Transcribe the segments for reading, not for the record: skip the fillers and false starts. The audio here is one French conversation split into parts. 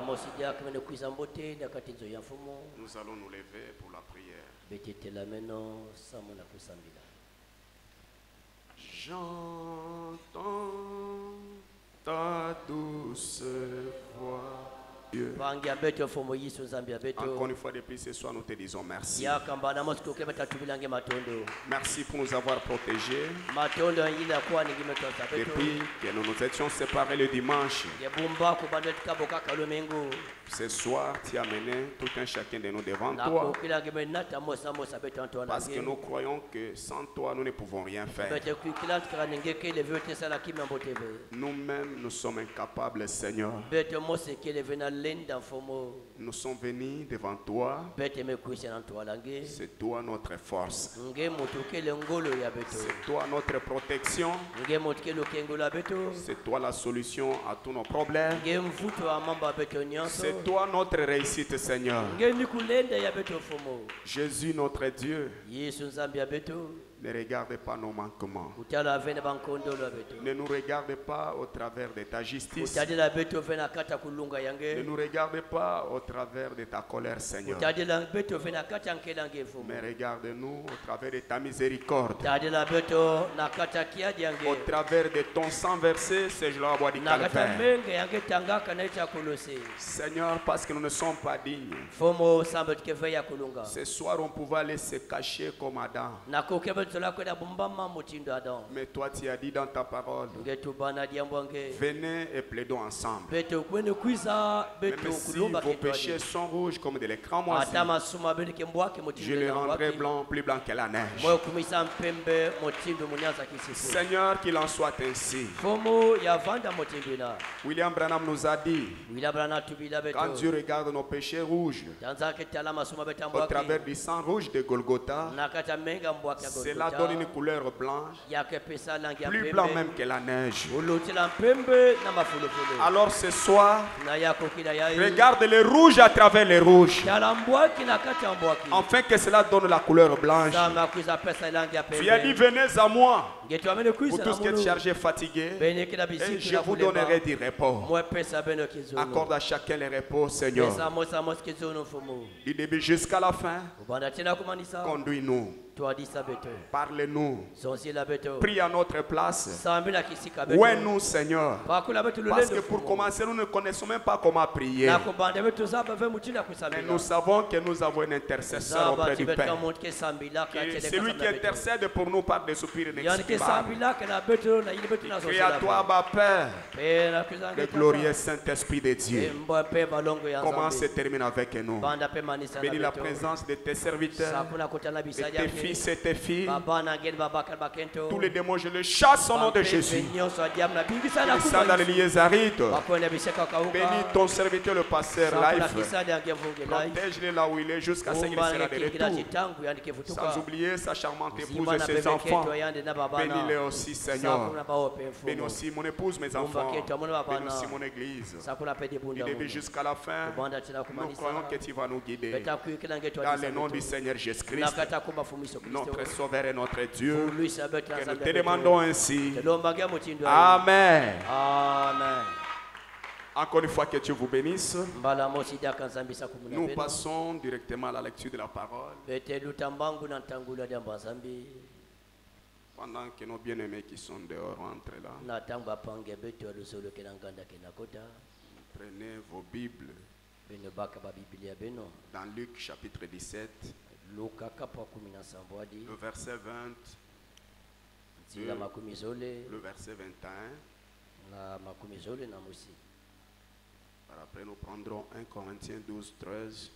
Nous allons nous lever pour la prière. J'entends ta douce voix. Dieu. Encore une fois de plus ce soir, nous te disons merci. Merci pour nous avoir protégés depuis que nous nous étions séparés le dimanche. Ce soir, tu as mené tout un chacun de nous devant toi. Parce que nous croyons que sans toi, nous ne pouvons rien faire. Nous-mêmes, nous sommes incapables, Seigneur. Nous sommes venus devant toi. C'est toi notre force. C'est toi notre protection. C'est toi la solution à tous nos problèmes. C'est toi notre réussite, Seigneur. Jésus, notre Dieu. Ne regarde pas nos manquements. Ne nous regarde pas au travers de ta justice. Ne nous regarde pas au travers de ta colère, Seigneur. Mais regarde-nous au travers de ta miséricorde. Au travers de ton sang versé, c'est je la bois du calvaire. Seigneur, parce que nous ne sommes pas dignes. Ce soir, on pouvait aller se cacher comme Adam. Mais toi, tu as dit dans ta parole, venez et plaidons ensemble. Même si vos péchés sont rouges comme de l'écran moisi, je les rendrai blancs, plus blancs que la neige. Seigneur, qu'il en soit ainsi. William Branham nous a dit, quand Dieu regarde nos péchés rouges au travers du sang rouge de Golgotha, cela donne une couleur blanche, plus blanc même que la neige. Alors ce soir, regarde les rouges à travers les rouges, afin que cela donne la couleur blanche. Tu as dit, venez à moi, vous tous qui êtes chargés et fatigués, et je vous donnerai du repos. Accorde à chacun le repos, Seigneur. Du début jusqu'à la fin, conduis-nous. Parle-nous. Prie à notre place. Où est nous, Seigneur? Parce que pour commencer, nous ne connaissons même pas comment prier. Mais nous savons que nous avons un intercesseur auprès du Père. C'est lui qui intercède pour nous par des soupirs inexprimables. Et à toi, Abba Père, le glorieux Saint-Esprit de Dieu, commence et termine avec nous. Bénis la présence de tes serviteurs, de tes fils et tes filles. Tous les démons, je les chasse au nom de Jésus. Descends dans les lieux arides. Bénis ton serviteur, le pasteur Life. Protège-le là où il est jusqu'à ce qu'il sera de retour. Sans oublier sa charmante épouse et ses enfants. Bénis-les aussi, Seigneur. Bénis aussi mon épouse, mes enfants. Bénis aussi mon église. Du début jusqu'à la fin, nous croyons que tu vas nous guider. Dans le nom du Seigneur Jésus-Christ, notre Sauveur et notre Dieu, que nous te demandons ainsi. Amen. Amen. Encore une fois, que Dieu vous bénisse. Nous passons directement à la lecture de la parole. Pendant que nos bien-aimés qui sont dehors entrent là, prenez vos Bibles dans Luc chapitre 17, le verset 20, le verset 21. Après nous prendrons 1 Corinthiens 12, 13.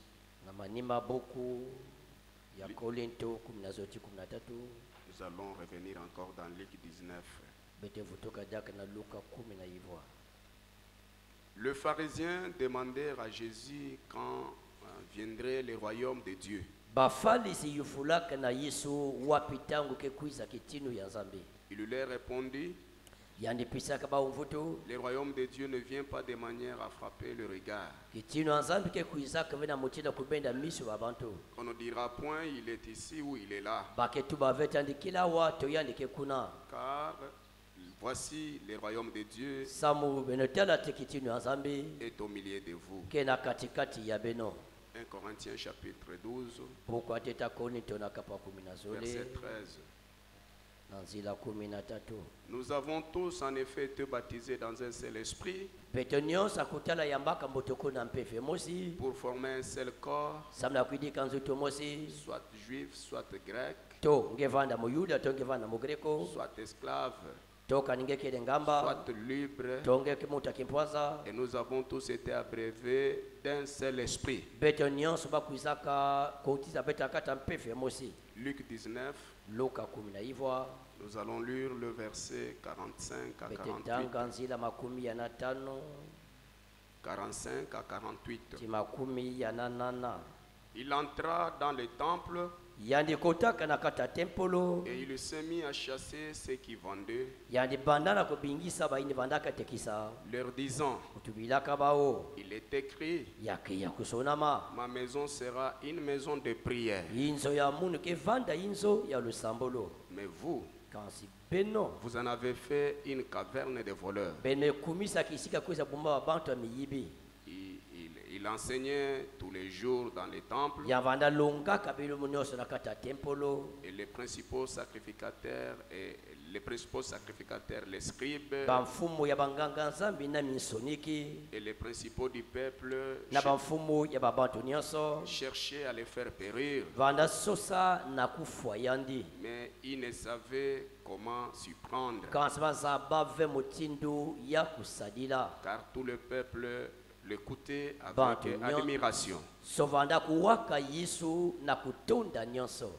Nous allons revenir encore dans Luc 19. Le pharisien demandait à Jésus quand viendrait le royaume de Dieu. Il lui répondit, le royaume de Dieu ne vient pas de manière à frapper le regard. On ne dira point il est ici ou il est là. Car Voici le royaume de Dieu est au milieu de vous. 1 Corinthiens chapitre 12, verset 13. Nous avons tous en effet été baptisés dans un seul esprit pour former un seul corps, soit juif, soit grec, soit esclave, soit libre, et nous avons tous été abreuvés d'un seul esprit. Luc 19, nous allons lire le verset 45 à 48. 45 à 48. Il entra dans le temple et il s'est mis à chasser ceux qui vendaient, leur disant, il est écrit, ma maison sera une maison de prière. Mais vous, vous en avez fait une caverne de voleurs. Il enseignait tous les jours dans les temples. Et les principaux sacrificateurs, les scribes, et les principaux du peuple cherchaient à les faire périr. Mais ils ne savaient comment s'y prendre. Car tout le peuple l'écouter avec admiration.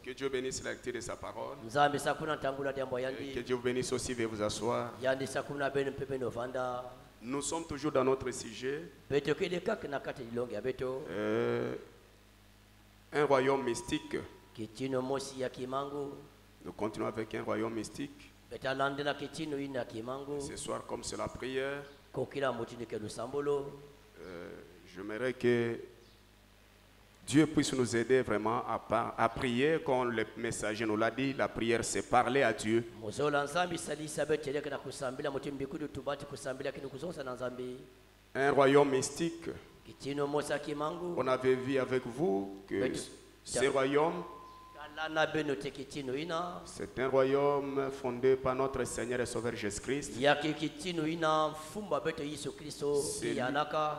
Que Dieu bénisse la lecture de sa parole. Que Dieu vous bénisse aussi, veuillez vous asseoir. Nous sommes toujours dans notre sujet. Un royaume mystique. Nous continuons avec un royaume mystique. Ce soir, comme c'est la prière, j'aimerais que Dieu puisse nous aider vraiment à prier. Comme le messager nous l'a dit, la prière c'est parler à Dieu. Un royaume mystique. On avait vu avec vous que ce royaume, c'est un royaume fondé par notre Seigneur et Sauveur Jésus-Christ.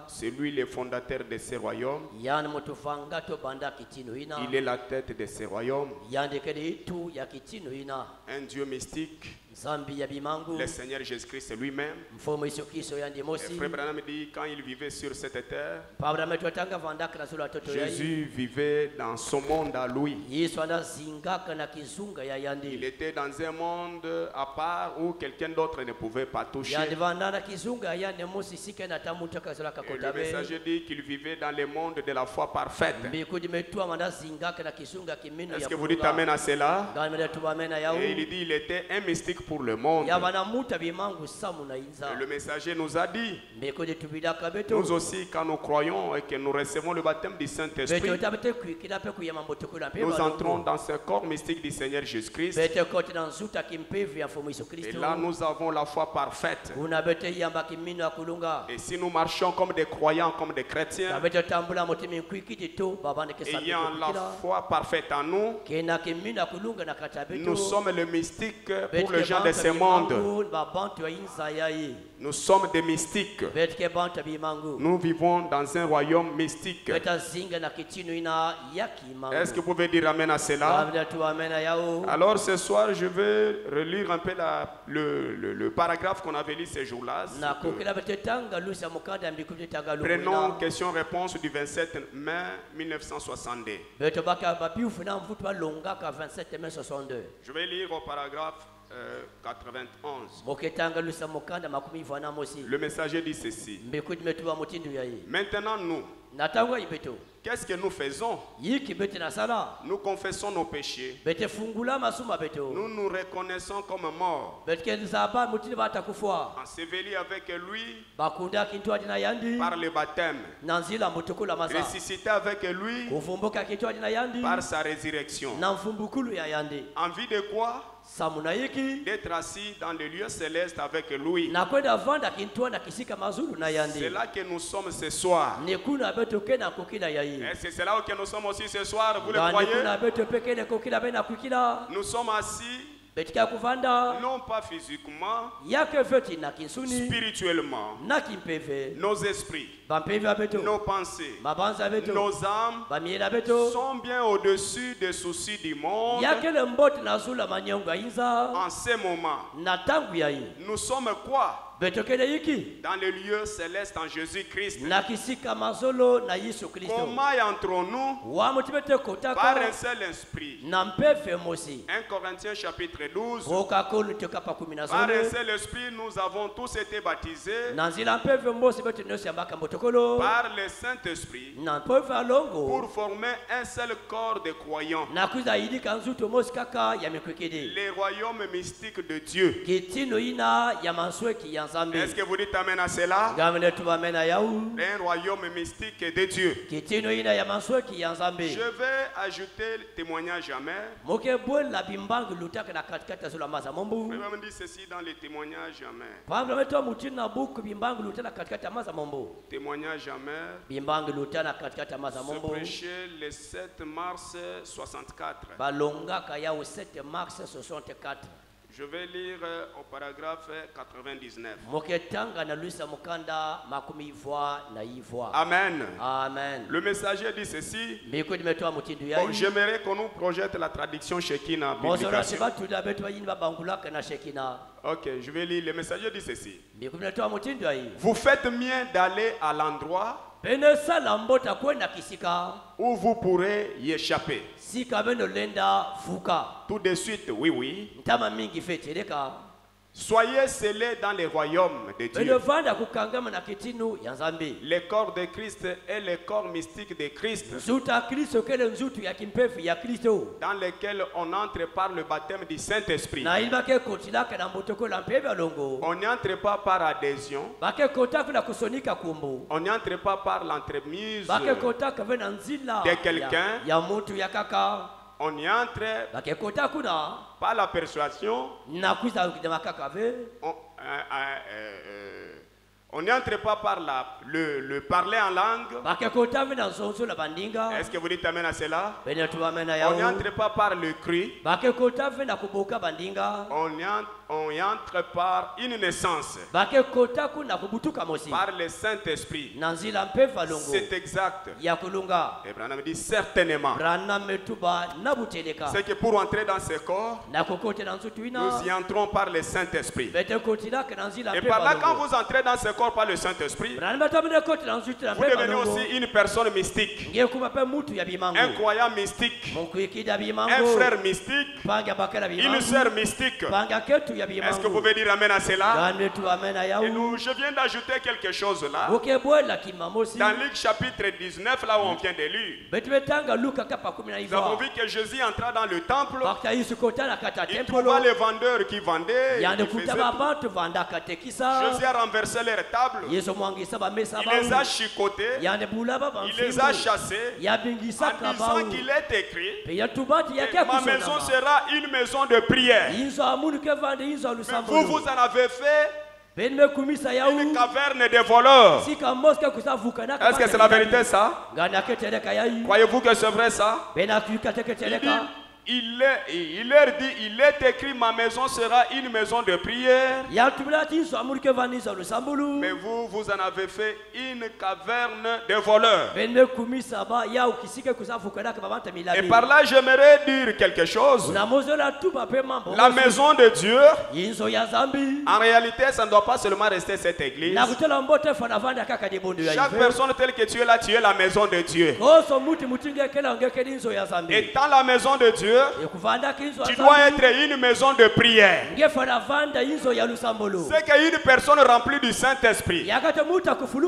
C'est lui le fondateur de ce royaume. Il est la tête de ce royaume. Un Dieu mystique. Le Seigneur Jésus-Christ lui-même. Frère Branham dit quand il vivait sur cette terre, Jésus vivait dans son monde à lui. Il était dans un monde à part où quelqu'un d'autre ne pouvait pas toucher. Et le messager dit qu'il vivait dans le monde de la foi parfaite. Est-ce que vous dites amen à cela? Et il dit il était un mystique pour le monde. Et le messager nous a dit, nous aussi quand nous croyons et que nous recevons le baptême du Saint-Esprit, nous entrons dans ce corps mystique du Seigneur Jésus-Christ. Et là nous avons la foi parfaite. Et si nous marchons comme des croyants, comme des chrétiens, ayant la foi parfaite en nous, nous sommes le mystique pour les gens de ce monde. Nous sommes des mystiques. Nous vivons dans un royaume mystique. Est-ce que vous pouvez dire amen à cela? Alors ce soir, je vais relire un peu le paragraphe qu'on avait lu ces jours-là. Prenons question-réponse du 27 mai 1962. Je vais lire au paragraphe 91. Le messager dit ceci. Maintenant nous, qu'est-ce que nous faisons? Nous confessons nos péchés. Nous nous reconnaissons comme morts. Ensevelis avec lui par le baptême. Ressuscité avec lui par sa résurrection. Envie de quoi? D'être assis dans les lieux célestes avec lui. C'est là que nous sommes ce soir. Est-ce c'est là que nous sommes aussi ce soir? Vous le croyez? Nous sommes assis. Non pas physiquement, spirituellement, nos esprits, nos pensées, nos âmes sont bien au-dessus des soucis du monde. En ce moment, nous sommes quoi? Dans le lieu céleste en Jésus-Christ. Comment entrons-nous? Par un seul esprit. 1 Corinthiens chapitre 12. Par un seul esprit, nous avons tous été baptisés par le Saint-Esprit pour former un seul corps de croyants. Les royaumes mystiques de Dieu. Est-ce que vous dites amen à cela? Un royaume mystique de Dieu. Je vais ajouter le témoignage amen. Je vais même dire ceci dans les témoignages amen. Témoignage amen. Je prêchais le 7 mars 64. Je vais lire au paragraphe 99. Amen. Amen. Le messager dit ceci. Bon, j'aimerais qu'on nous projette la traduction Shekinah. Ok, je vais lire. Le messager dit ceci. Vous faites bien d'aller à l'endroit où vous pourrez y échapper. Tout de suite, oui, oui. Soyez scellés dans les royaumes de Dieu. Les corps de Christ et les corps mystiques de Christ, dans lesquels on entre par le baptême du Saint-Esprit. On n'y entre pas par adhésion. On n'y entre pas par l'entremise de quelqu'un. On y entre par la persuasion. On n'y entre pas par le parler en langue. Est-ce que vous dites amen à cela? On n'y entre pas par le cri. On y entre par une naissance. Par le Saint-Esprit. C'est exact. Et Branham dit certainement. C'est que pour entrer dans ce corps, nous y entrons par le Saint-Esprit. Et par là, quand vous entrez dans ce corps par le Saint-Esprit, vous devenez aussi une personne mystique. Un croyant mystique. Un frère mystique. Une sœur mystique. Est-ce que vous pouvez dire amen à cela? Et je viens d'ajouter quelque chose là. Dans Luc chapitre 19, là où on vient de lire, nous avons vu que Jésus entra dans le temple. Il trouva les vendeurs qui vendaient. Jésus a renversé leur table. Il les a chicotés. Il les a chassés. En disant qu'il est écrit, ma maison sera une maison de prière. Vous en avez fait une caverne de voleurs. Est-ce que c'est la vérité ça? Croyez-vous que c'est vrai ça? Il leur dit, il est écrit, ma maison sera une maison de prière. Mais vous en avez fait une caverne de voleurs. Et par là, j'aimerais dire quelque chose. La maison de Dieu, en réalité, ça ne doit pas seulement rester cette église. Chaque personne telle que tu es là, tu es la maison de Dieu. Étant la maison de Dieu, voiture, tu dois être une maison de prière. C'est qu'une personne remplie du Saint-Esprit,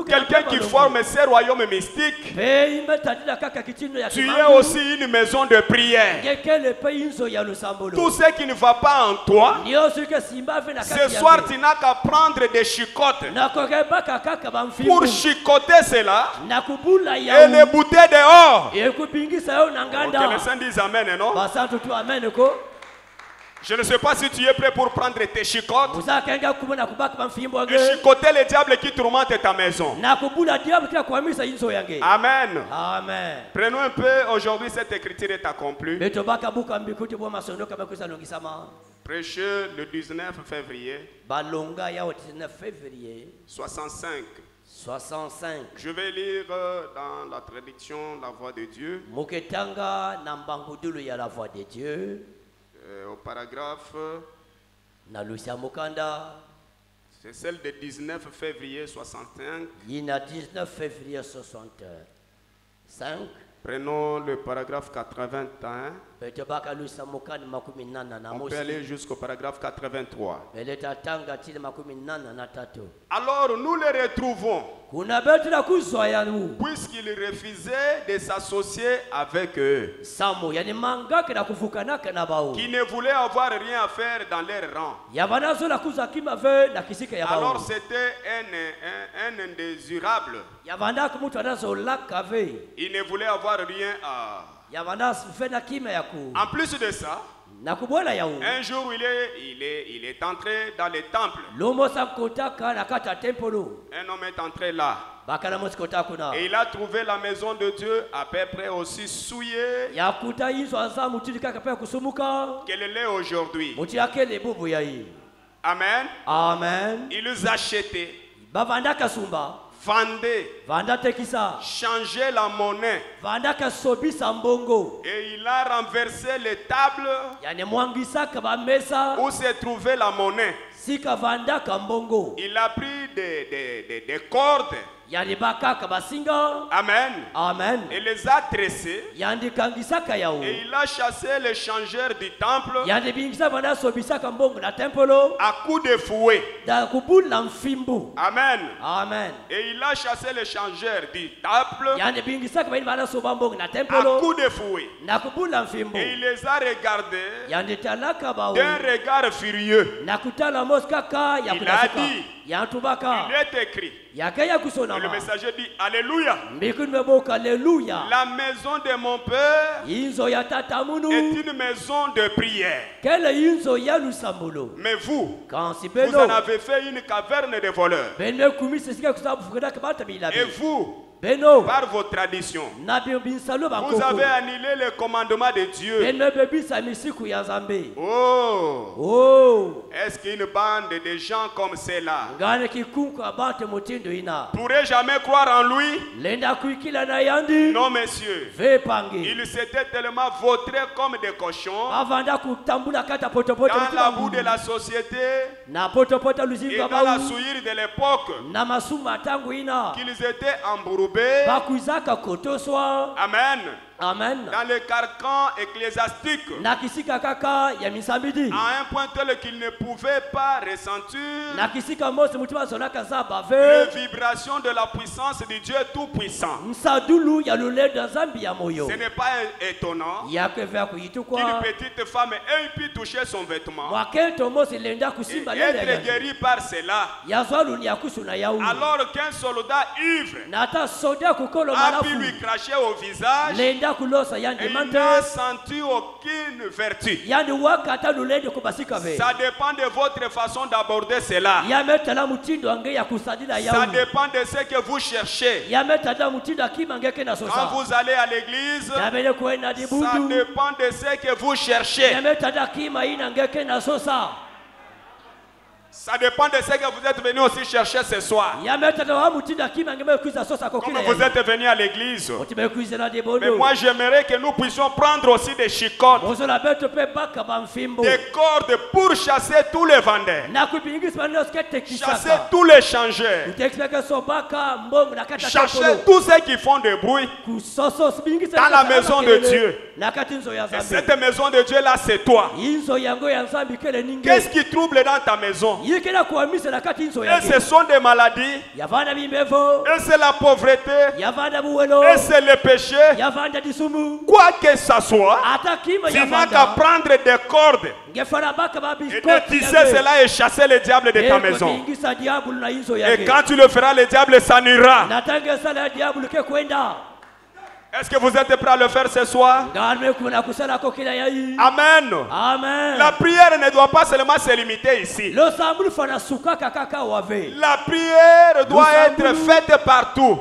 quelqu'un qui forme ces royaumes mystiques, tu es aussi une maison de prière. Tout ce qui ne va pas en toi, ce soir tu n'as qu'à prendre des chicottes pour chicoter cela et les bouter dehors. Que les saints disent amen, non? Je ne sais pas si tu es prêt pour prendre tes chicottes et chicoter le diable qui tourmente ta maison. Amen. Amen. Prenons un peu, aujourd'hui cette écriture est accomplie. Prêcheur le 19 février 65. Je vais lire dans la traduction La Voix de Dieu. Au paragraphe, c'est celle de 19 février 65. Prenons le paragraphe 81. On peut aller jusqu'au paragraphe 83. Alors nous les retrouvons, puisqu'ils refusaient de s'associer avec eux, qui ne voulaient avoir rien à faire dans leur rang. Alors c'était un indésirable. Il ne voulait avoir rien à... En plus de ça, un jour il est entré dans le temple. Un homme est entré là. Et il a trouvé la maison de Dieu à peu près aussi souillée qu'elle l'est aujourd'hui. Amen. Amen. Il nous achetait, vendait, changeait la monnaie, et il a renversé les tables où se trouvait la monnaie. Il a pris des cordes. Amen. Amen. Et les a tressés. Et il a chassé les changeurs du temple à coups de fouet. Amen. Amen. Et il a chassé les changeurs du temple à coups de fouet. Et il les a regardés d'un regard furieux. Il a dit, il est écrit. Et le messager dit alléluia. La maison de mon père est une maison de prière. Mais vous en avez fait une caverne de voleurs. Et vous, par vos traditions, vous avez annulé le commandement de Dieu. Oh, est-ce qu'une bande de gens comme celle-là pourrait jamais croire en lui? Non, messieurs. Ils s'étaient tellement vautrés comme des cochons dans la boue de la société et dans la souillure de l'époque qu'ils étaient embourrés. Amen. Amen. Dans le carcan ecclésiastique, à un point tel qu'il ne pouvait pas ressentir les vibrations de la puissance du Dieu Tout-Puissant. Ce n'est pas étonnant qu'une petite femme ait pu toucher son vêtement et être guérie par cela, alors qu'un soldat ivre a pu lui cracher au visage et il n'a senti aucune vertu. Ça dépend de votre façon d'aborder cela. Ça dépend de ce que vous cherchez. Quand vous allez à l'église, ça dépend de ce que vous cherchez. Ça dépend de ce que vous êtes venu aussi chercher ce soir. Comme vous êtes venu à l'église. Mais moi j'aimerais que nous puissions prendre aussi des chicottes, des cordes pour chasser tous les vendeurs, chasser tous les changeurs, chasser tous ceux qui font du bruit dans la maison de Dieu. Et cette maison de Dieu là, c'est toi. Qu'est-ce qui trouble dans ta maison? Et ce sont des maladies, et c'est la pauvreté, et c'est le péché. Quoi que ce soit, tu n'as qu'à prendre des cordes et de tisser cela et chasser le diable de ta maison. Et quand tu le feras, le diable s'en ira. Est-ce que vous êtes prêts à le faire ce soir? Amen. Amen. La prière ne doit pas seulement se limiter ici. La prière doit être faite partout.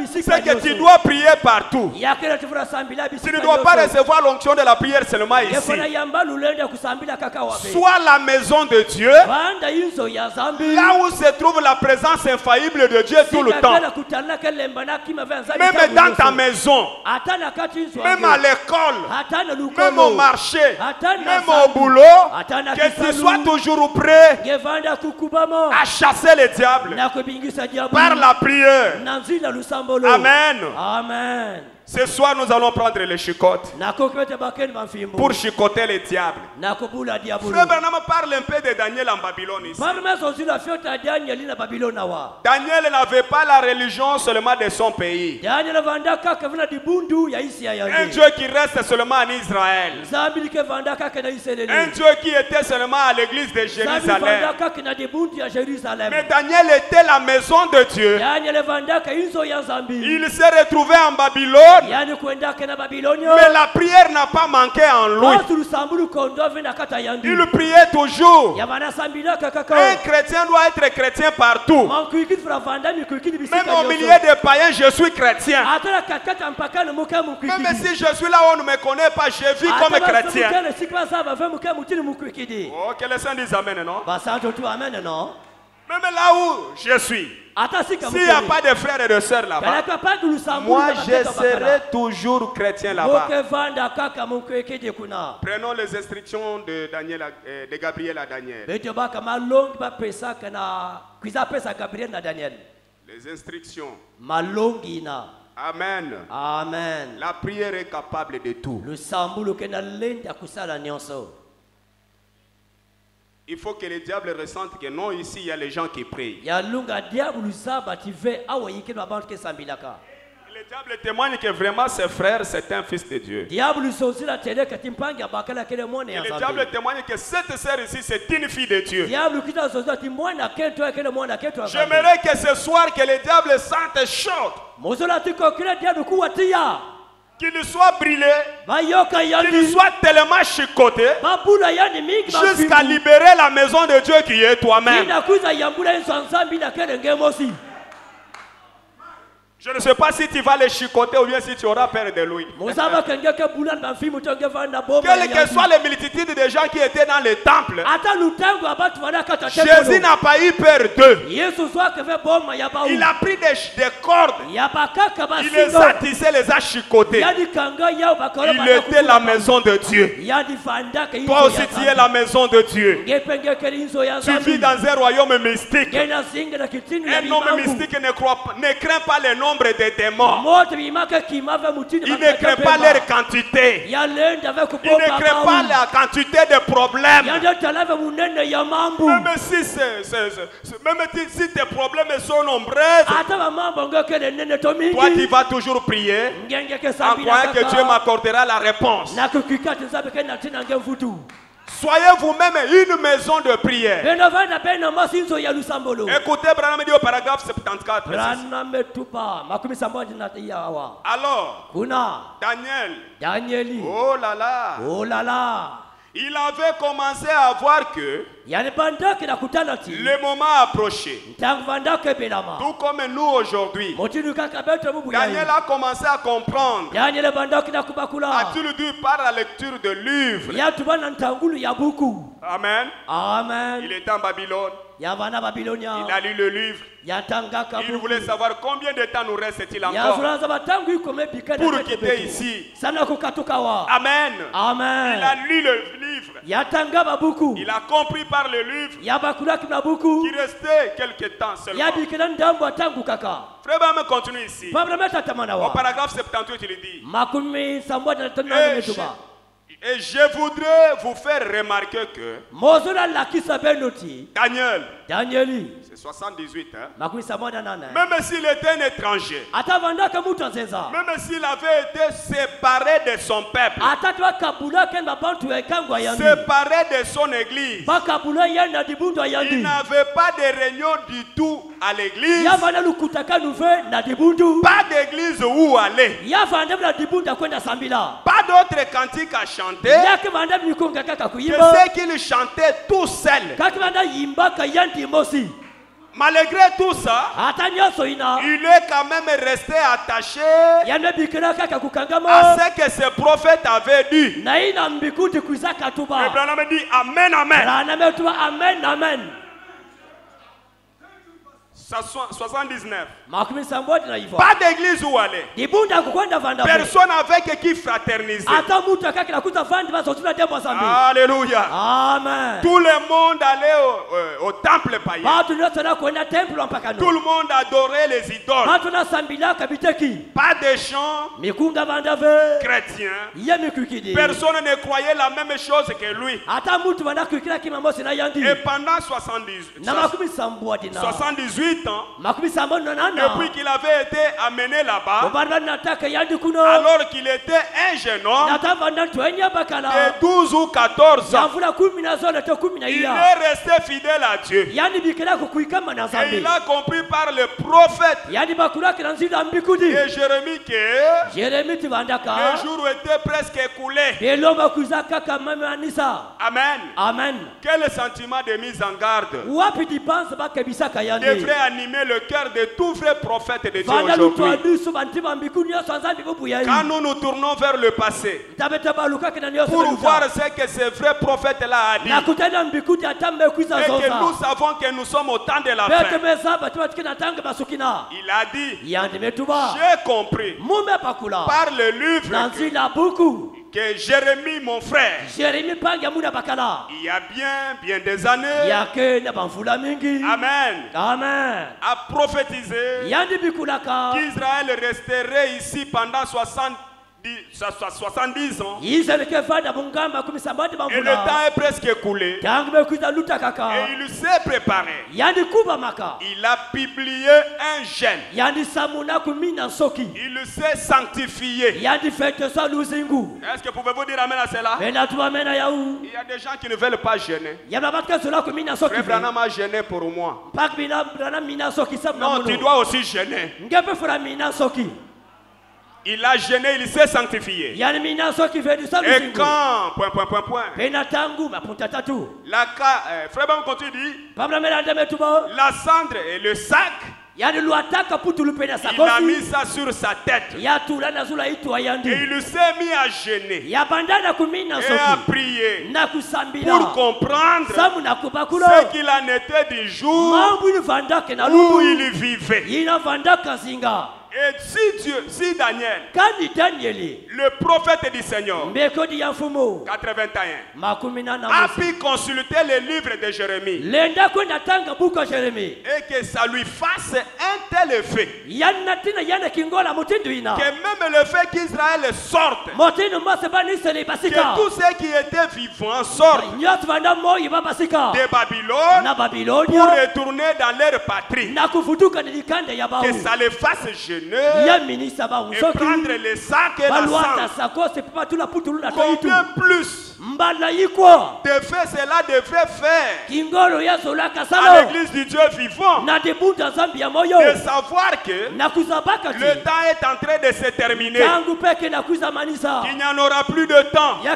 C'est que tu dois prier partout. Tu ne dois pas recevoir l'onction de la prière seulement ici. Soit la maison de Dieu, là où se trouve la présence infaillible de Dieu tout le temps. Même dans ta maison, même à l'école, même au marché, même au boulot, que tu sois toujours prêt à chasser le diable par la prière. Amen. Amen. Ce soir, nous allons prendre les chicottes pour chicoter les diables. Frère Branham parle un peu de Daniel en Babylone ici. Daniel n'avait pas la religion seulement de son pays. Un Dieu qui reste seulement en Israël. Un Dieu qui était seulement à l'église de Jérusalem. Mais Daniel était la maison de Dieu. Il s'est retrouvé en Babylone. Mais la prière n'a pas manqué en lui. Il priait toujours. Un chrétien doit être chrétien partout. Même au milieu des païens, je suis chrétien. Même si je suis là où on ne me connaît pas, je vis comme chrétien. Oh, que les saints disent amen, non? Même là où je suis, s'il n'y a pas de frères et de sœurs là-bas, moi je serai toujours chrétien là-bas. Prenons les instructions de Gabriel à Daniel. Les instructions. Amen. Amen. La prière est capable de tout. Il faut que le diable ressente que non, ici il y a les gens qui prient. Le diable témoigne que vraiment ses frères, c'est un fils de Dieu. Et le diable témoigne que cette sœur ici, c'est une fille de Dieu. J'aimerais que ce soir, que le diable sente chaud, qu'il soit brûlé, qu'il soit tellement chicoté, jusqu'à libérer la maison de Dieu qui est toi-même. Je ne sais pas si tu vas les chicoter ou bien si tu auras peur de lui. Quelles que soient les multitudes de gens qui étaient dans le temple, Jésus n'a pas eu peur d'eux. Il a pris des cordes, il les a tissées, les a chicotés. Il était la maison de Dieu. Toi aussi tu es la maison de Dieu. Tu vis dans un royaume mystique. Un homme mystique ne craint pas les nombres des démons. Il ne craint pas leur quantité. Il ne craint pas la quantité de problèmes. Même si tes problèmes sont nombreux, toi tu vas toujours prier en croyant que Dieu m'accordera la réponse. Soyez vous-même une maison de prière. Écoutez, Branham dit au paragraphe 74. Alors, Daniel, oh là là, il avait commencé à voir que Le moment a approché. Tout comme nous aujourd'hui. Daniel a commencé à comprendre. A-t-il dû par la lecture de livres? Amen. Amen. Il était en Babylone. Il a lu le livre. Il voulait savoir combien de temps nous reste-t-il encore pour quitter ici. Amen. Amen. Il a lu le livre. Il a compris par le livre qu'il restait quelques temps seulement. Frère Bam continue ici. Au paragraphe 78, il dit: et je voudrais vous faire remarquer que Daniel, c'est 78, hein? Même s'il était un étranger, même s'il avait été séparé de son peuple, séparé de son église, il n'avait pas de réunion du tout à l'église, pas d'église où aller, pas d'autres cantiques à chanter, que ce qu'il chantait tout seul. Malgré tout ça, il est quand même resté attaché à ce que ce prophète avait dit. Et Branham dit Amen, Amen. Amen. 79. Pas d'église où aller. Personne avec qui fraterniser. Alléluia. Amen. Tout le monde allait au temple païen. Tout le monde adorait les idoles. Pas de chants chrétiens. Personne ne croyait la même chose que lui. Et pendant 78 ans, depuis qu'il avait été amené là-bas, alors qu'il était un jeune homme de 12 ou 14 ans, il est resté fidèle à Dieu. Et il a compris par le prophète et Jérémie que les jours étaient presque écoulés. Amen. Amen. Quel sentiment de mise en garde devrait animer le cœur de tout vrai prophète de Dieu aujourd'hui. Quand nous nous tournons vers le passé pour voir ce que ce vrai prophète-là a dit, et que nous savons que nous sommes au temps de la fin, il a dit: j'ai compris par le livre que Jérémie, mon frère, il y a bien des années, Amen, a prophétisé qu'Israël resterait ici pendant 70 ans. Et le temps est presque écoulé. Et il s'est préparé. Il a publié un jeûne. Il s'est sanctifié. Est-ce que pouvez-vous dire amen à cela? Il y a des gens qui ne veulent pas jeûner. Frère Branham a jeûné pour moi. Non, tu dois aussi jeûner. Il a jeûné, il s'est sanctifié. Et quand, Frère Bam continue dit, la cendre et le sac, il a mis ça sur sa tête. Et il s'est mis à jeûner et à prier pour comprendre ce qu'il en était du jour où il vivait. Et si Daniel, le prophète du Seigneur, 81, a pu consulter les livres de Jérémie et que ça lui fasse un tel effet, que même le fait qu'Israël sorte, que tous ceux qui étaient vivants sortent de Babylone pour retourner dans leur patrie, que ça les fasse jeûner et prendre les sacs et la cendre. Combien plus devait cela devrait faire à l'église du Dieu vivant de savoir que le temps est en train de se terminer, qu'il n'y en aura plus de temps et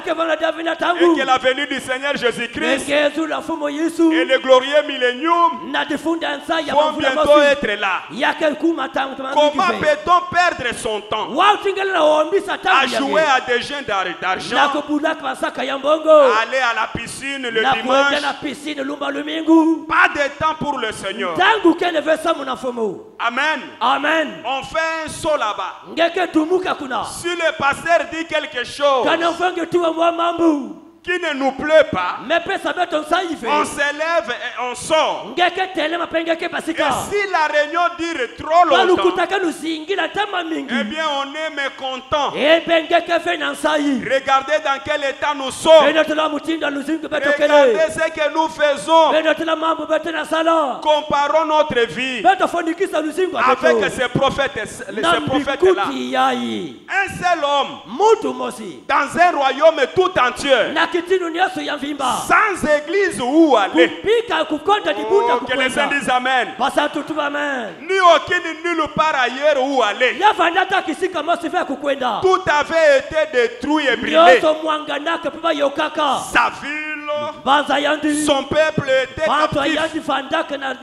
que la venue du Seigneur Jésus-Christ et le glorieux millénium vont bientôt être là. Comment peut-on perdre son temps à jouer à des jeux d'argent, aller à la piscine le dimanche? Pas de temps pour le Seigneur. Amen. Amen. On fait un saut là-bas. Si le pasteur dit quelque chose qui ne nous plaît pas, on s'élève et on sort. Et si la réunion dure trop longtemps, eh bien on est mécontent. Regardez dans quel état nous sommes. Regardez ce que nous faisons. Comparons notre vie avec ces prophètes-là. Un seul homme dans un royaume tout entier, sans église où aller. Oh, que les saints disent Amen. Ni nulle part ailleurs où aller. Tout avait été détruit et brûlé. Sa ville, son peuple était captif.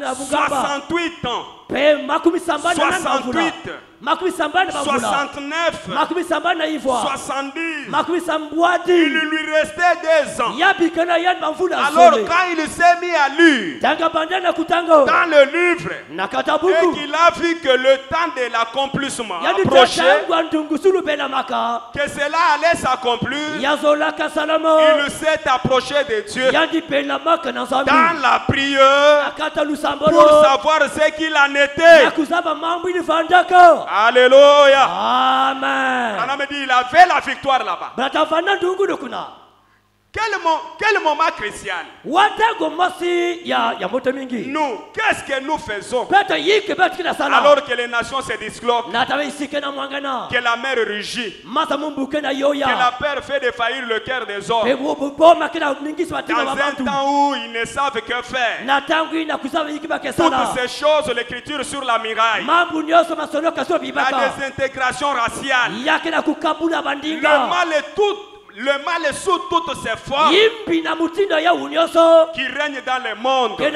68 ans. 68, 69, 70, il lui restait 2 ans. Alors quand il s'est mis à lire dans le livre et qu'il a vu que le temps de l'accomplissement approchait, que cela allait s'accomplir, il s'est approché de Dieu dans la prière pour savoir ce qu'il en était. Alléluia. Amen. On a dit il avait la victoire là-bas. Quel moment crucial. Nous, qu'est-ce que nous faisons alors que les nations se disloquent, que la mer rugit, que la peur fait défaillir le cœur des hommes, dans un temps où ils ne savent que faire? Toutes ces choses, l'écriture sur la miraille, la désintégration raciale, le mal est sous toutes ses formes qui règne dans le monde. Et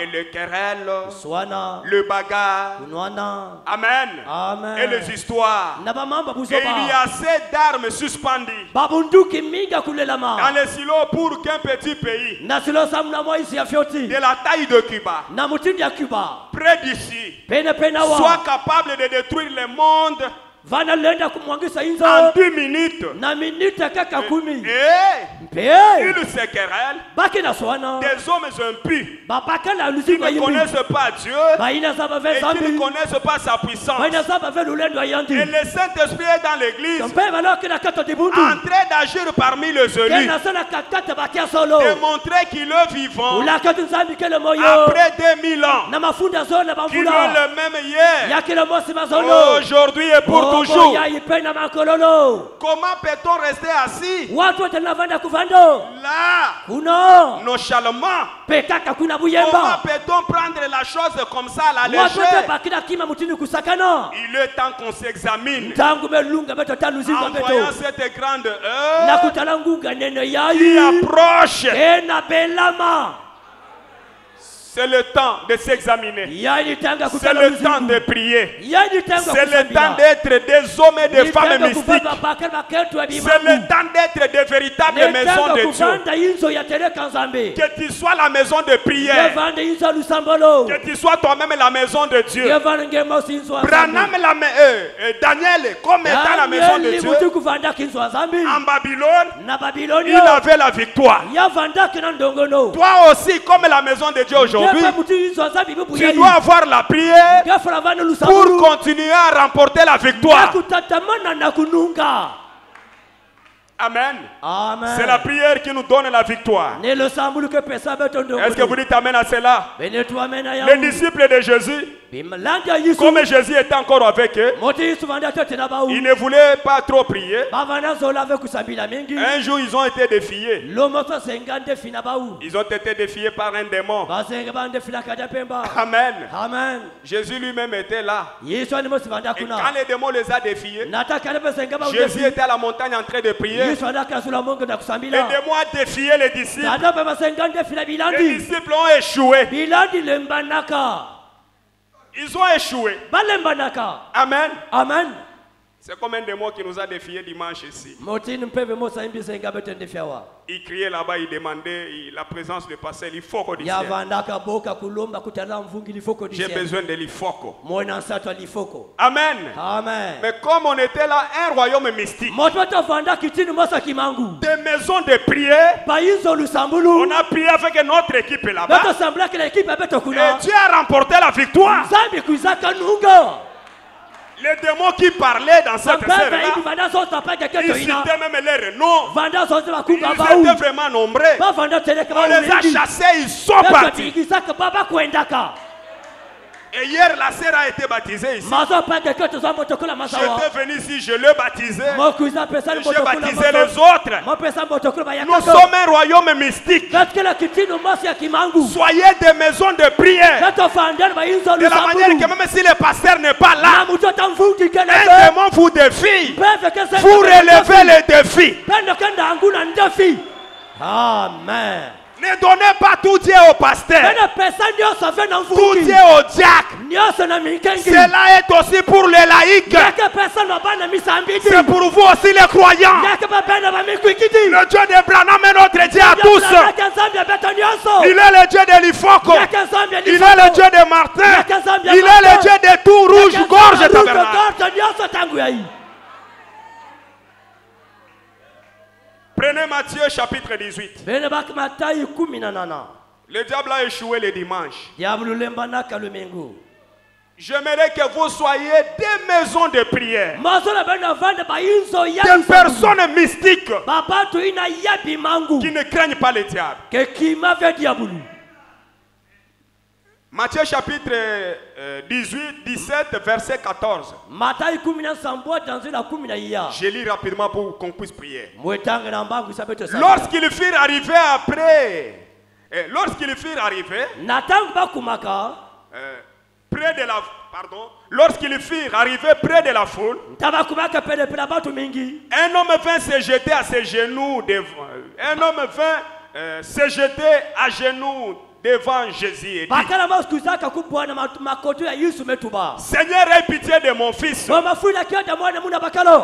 le querelle, le bagarre, amen, et les histoires. Et il y a assez d'armes suspendues dans les silos pour qu'un petit pays de la taille de Cuba, près d'ici, soit capable de détruire le monde en 2 minutes. Et ils se querellent. Des hommes impies qui ne connaissent pas Dieu et qui ne connaissent pas sa puissance. Et le Saint-Esprit est dans l'église en train d'agir parmi les élus, de montrer qu'il est vivant après 2000 ans, qu'il est le même hier, aujourd'hui et pour toujours. Comment peut-on rester assis là, nonchalamment? Comment peut-on prendre la chose comme ça à la légère? Il est temps qu'on s'examine en voyant cette grande heure qui approche. C'est le temps de s'examiner. C'est le temps de prier. C'est le temps d'être des hommes et des femmes mystiques. C'est le temps d'être des véritables maisons de Dieu. Que tu sois la maison de prière. Que tu sois toi-même la maison de Dieu. Branham, Daniel, comme étant la maison de Dieu. En Babylone, il avait la victoire. Toi aussi, comme la maison de Dieu aujourd'hui, tu dois avoir la prière pour continuer à remporter la victoire. Amen. C'est la prière qui nous donne la victoire. Est-ce que vous dites Amen à cela? Les disciples de Jésus Comme Jésus était encore avec eux, ils ne voulaient pas trop prier. Un jour, ils ont été défiés. Ils ont été défiés par un démon. Amen. Amen. Jésus lui-même était là. Et quand les démons les a défiés, Jésus était à la montagne en train de prier. Les démons ont défié les disciples. Les disciples ont échoué. Ils ont échoué. Amen. Amen. C'est comme un démon qui nous a défiés dimanche ici. Il criait là-bas, il demandait la présence du pasteur. Il faut qu'on dise. J'ai besoin de l'ifoko. Amen. Amen. Mais comme on était là, un royaume mystique. Des maisons de prière. On a prié avec notre équipe là-bas. Et Dieu a remporté la victoire. Les démons qui parlaient dans cette scène-là, ils citaient même les noms. Ils étaient vraiment nombreux. On les a chassés, ils sont partis. Et hier, la sœur a été baptisée ici. J'étais venu ici, je l'ai baptisé. J'ai baptisé les autres. Nous sommes un royaume mystique. Soyez des maisons de prière. De la manière que même si le pasteur n'est pas là, un démon vous défie. Vous relevez les défis. Amen. Ne donnez pas tout Dieu au pasteur. Tout Dieu au diacre. Cela est aussi pour les laïcs. C'est pour vous aussi les croyants. Le Dieu de Branham est notre Dieu à tous. Il est le Dieu de l'Ifoko. Il est le Dieu de Martin. Il est le Dieu de tout rouge gorge tabernacle. Prenez Matthieu chapitre 18. Le diable a échoué le dimanche. J'aimerais que vous soyez des maisons de prière. Des personnes mystiques qui ne craignent pas le diable. Matthieu chapitre 18, 17, verset 14. Je lis rapidement pour qu'on puisse prier. Lorsqu'ils furent arrivés près de la foule, un homme vint se jeter à ses genoux devant Jésus et dit, Seigneur, aie pitié de mon fils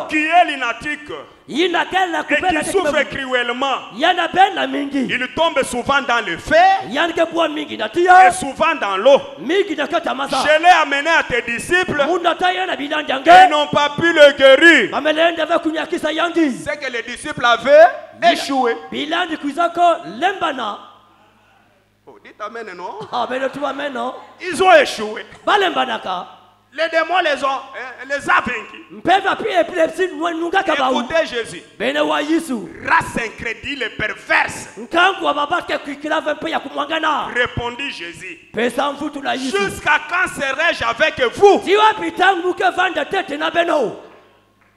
qui est lunatique et qui souffre cruellement. Il tombe souvent dans le fer et souvent dans l'eau. Je l'ai amené à tes disciples et n'ont pas pu le guérir. C'est que les disciples avaient échoué. Oh, dites amen, non? Ils ont échoué. Les démons les a vaincus. Écoutez Jésus. Race incrédule et perverse. Répondit Jésus. Jusqu'à quand serai-je avec vous?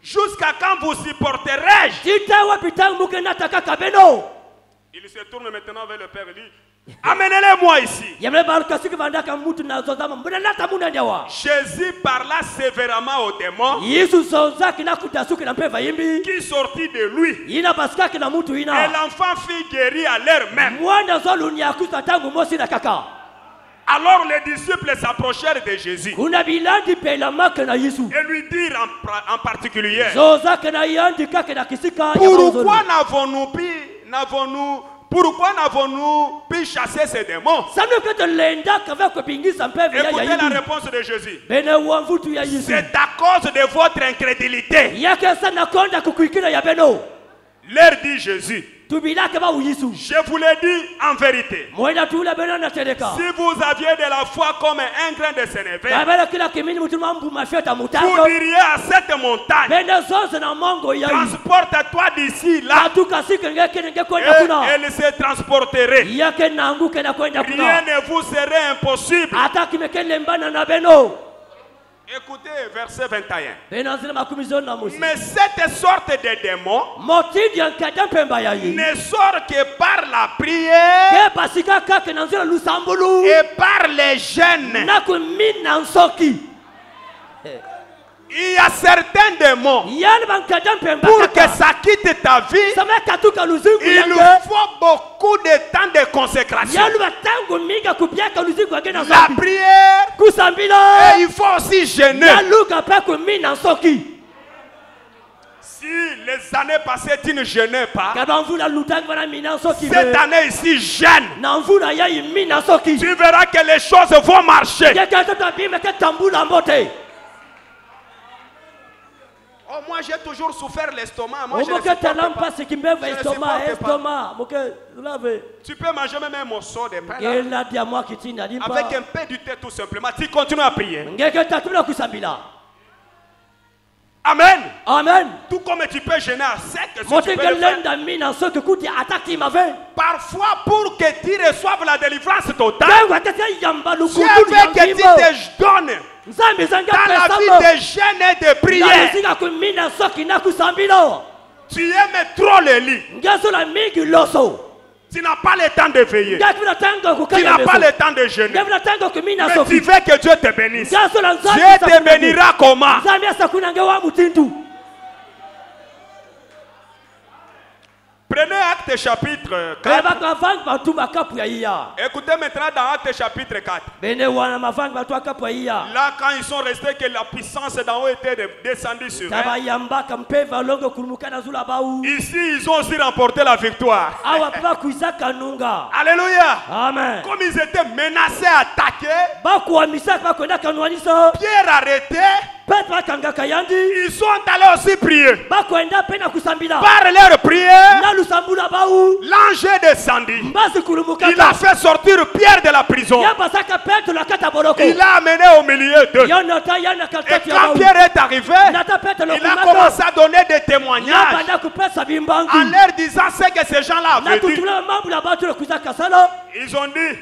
Jusqu'à quand vous supporterai-je? Il se tourne maintenant vers le Père et dit, amenez-les-moi ici. Jésus parla sévèrement aux démons qui sortit de lui. Et l'enfant fut guéri à l'heure même. Alors les disciples s'approchèrent de Jésus et lui dirent en particulier, pourquoi n'avons-nous pu chasser ces démons? Écoutez la réponse de Jésus. C'est à cause de votre incrédulité. Leur dit Jésus. Je vous l'ai dit en vérité. Si vous aviez de la foi comme un grain de sénévé, vous diriez à cette montagne, transporte-toi d'ici là, et elle se transporterait. Rien ne vous serait impossible. Écoutez verset 21. Mais cette sorte de démon ne sort que par la prière et par les jeûnes. Il y a certains démons, pour que ça quitte ta vie, il faut beaucoup de temps de consécration. La prière, et il faut aussi jeûner. Si les années passées tu ne jeûnais pas, cette année ici jeûne. Tu verras que les choses vont marcher. Oh, moi j'ai toujours souffert l'estomac. Moi je ne supporte pas. Tu peux manger même un morceau de pain là, avec un peu du thé tout simplement. Tu continues à prier. Amen. Amen. Tout comme tu peux jeûner à sec. Si tu peux le faire. Parfois pour que tu reçoives la délivrance totale, Dieu veut que tu te donnes dans la vie de jeûne et de prière. Tu aimes trop le lit. Tu n'as pas le temps de veiller. Tu n'as pas le temps de jeûner. Mais tu veux que Dieu te bénisse. Dieu te bénira comment? Prenez Actes chapitre 4. Écoutez maintenant dans Actes chapitre 4. Là quand ils sont restés, que la puissance d'en haut était descendue sur eux. Ici ils ont aussi remporté la victoire. Alléluia. Amen. Comme ils étaient menacés, attaqués, Pierre arrêté, ils sont allés aussi prier. Par leur prière, l'ange est descendu. Il a fait sortir Pierre de la prison. Il l'a amené au milieu d'eux. Et quand Pierre est arrivé, il a commencé à donner des témoignages en leur disant ce que ces gens-là avaient dit. Ils ont dit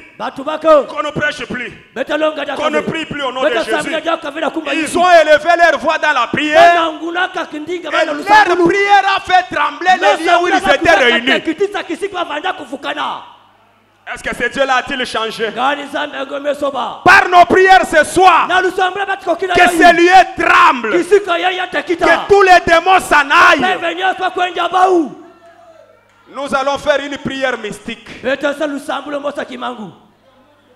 qu'on ne prêche plus, qu'on ne prie plus au nom de Jésus. Ils ont élevé leur voix dans la prière. Et leur prière a fait trembler les lieux où ils étaient réunis. Est-ce que ce Dieu-là a-t-il changé? Par nos prières ce soir, que ce lieu tremble, que tous les démons s'en aillent. Nous allons faire une prière mystique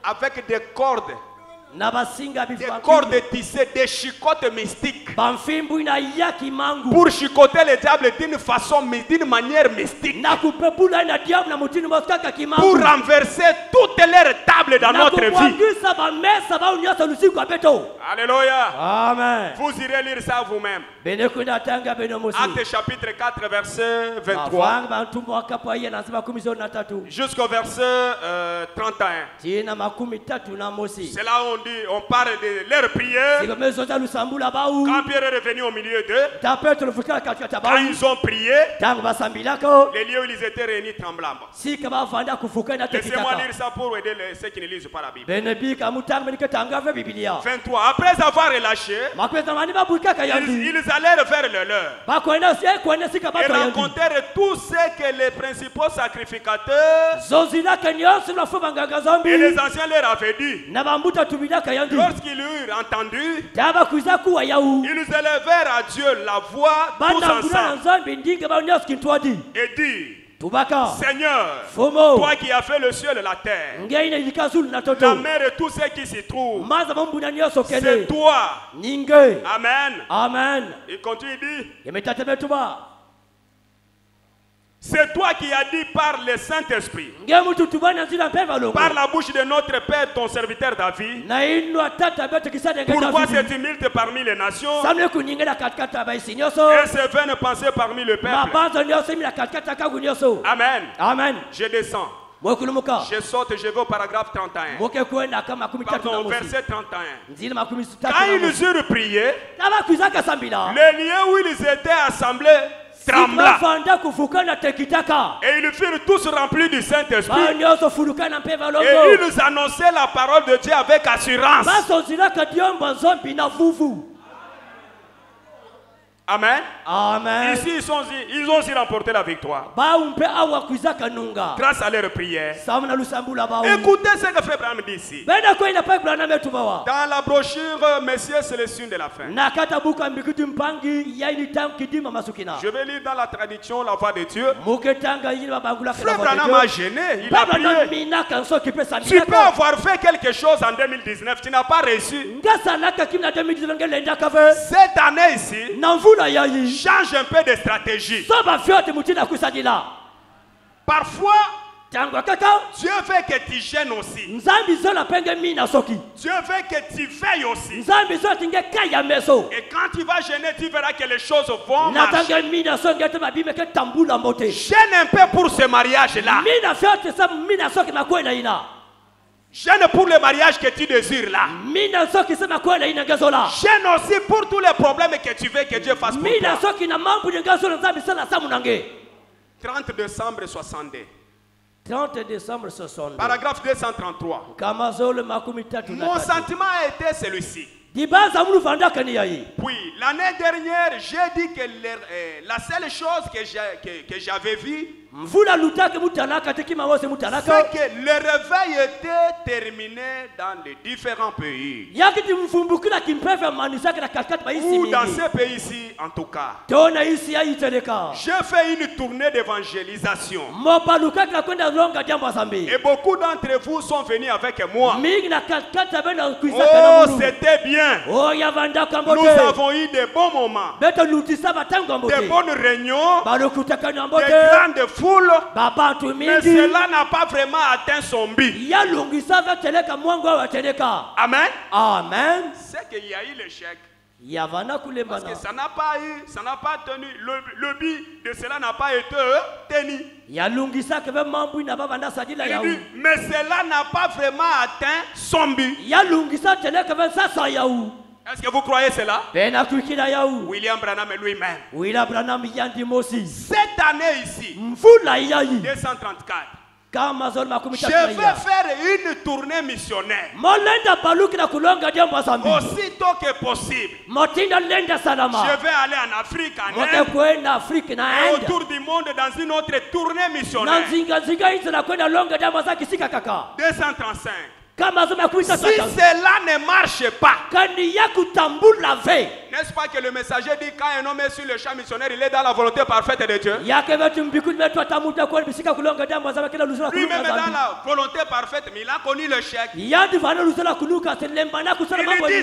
avec des cordes. Des cordes tissées, des chicottes mystiques pour chicoter le diable d'une façon, d'une manière mystique, pour renverser toutes leurs tables dans notre vie. Alléluia. Amen. Vous irez lire ça vous-même. Actes chapitre 4 verset 23 jusqu'au verset 31. C'est là où on parle de leur prière. Quand Pierre est revenu au milieu d'eux, quand ils ont prié, les lieux où ils étaient réunis tremblants. Laissez-moi lire ça pour aider ceux qui ne lisent pas la Bible. 23. Après avoir relâché, ils allèrent vers le leur et rencontrèrent tous ceux que les principaux sacrificateurs et les anciens leur avaient dit. Lorsqu'ils eurent entendu, ils élevèrent à Dieu la voix tous ensemble et dirent: Seigneur, toi qui as fait le ciel et la terre, la mer et tout ce qui s'y trouve, c'est toi. Amen. Amen. Il continue, il dit: C'est toi qui as dit par le Saint-Esprit, par la bouche de notre Père, ton serviteur David. Pourquoi cette tumulte parmi les nations et ces vaines pensées parmi le peuple? Amen. Amen. Je descends. Je saute, je vais au paragraphe 31. Pardon, verset 31. Quand ils eurent prié, les lieux où ils étaient assemblés trembla. Et ils furent tous remplis du Saint-Esprit. Et ils annonçaient la parole de Dieu avec assurance. Amen. Amen. Ici, ils ont aussi remporté la victoire. Grâce à leur prière. Écoutez ce que Frère Branham dit ici. Dans la brochure Messieurs Célestins de la fin. Je vais lire dans la traduction La Voix de Dieu. Frère Branham a gêné. Il a prié. Tu peux avoir fait quelque chose en 2019. Tu n'as pas reçu. Cette année ici, change un peu de stratégie. Parfois, Dieu veut que tu gênes aussi. Dieu veut que tu veilles aussi. Et quand tu vas gêner, tu verras que les choses vont marcher. Gêne un peu pour ce mariage-là. Gêne pour le mariage que tu désires là. Gêne aussi pour tous les problèmes que tu veux que Dieu fasse pour toi. 30 décembre 62. 30 décembre 62. Paragraphe 233. Mon sentiment a été celui-ci. Puis l'année dernière, j'ai dit que la seule chose que j'avais vue, c'est que le réveil était terminé dans les différents pays. Ou dans ces pays-ci en tout cas. J'ai fait une tournée d'évangélisation. Et beaucoup d'entre vous sont venus avec moi. Oh, c'était bien. Nous avons eu de bons moments, de bonnes réunions, de grandes foules, mais cela n'a pas vraiment atteint son but. Amen. Amen. C'est qu'il y a eu l'échec. Parce que ça n'a pas tenu. Le but de cela n'a pas été tenu. Mais cela n'a pas vraiment atteint son but. Est-ce que vous croyez cela? William Branham lui-même. Cette année ici, 234. Je vais faire une tournée missionnaire aussitôt que possible. Je vais aller en Afrique, en Inde, et autour du monde dans une autre tournée missionnaire. 235. Si cela ne marche pas, n'est-ce pas que le messager dit quand un homme est sur le champ missionnaire, il est dans la volonté parfaite de Dieu? Lui-même est dans la volonté parfaite, mais il a connu l'échec. Il dit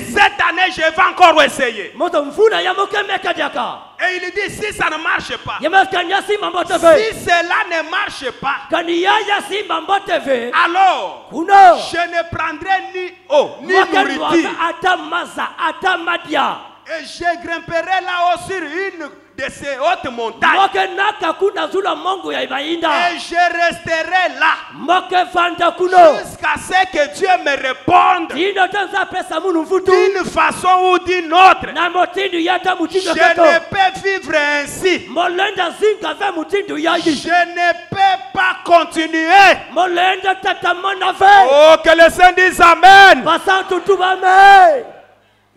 cette année je vais encore essayer. Et il dit si ça ne marche pas, si cela ne marche pas, alors je ne prendrai ni eau ni nourriture. Et je grimperai là-haut sur une de ces hautes montagnes. Et je resterai là jusqu'à ce que Dieu me réponde d'une façon ou d'une autre. Je ne peux vivre ainsi. Je ne peux pas continuer. Oh, que le Saint dise Amen.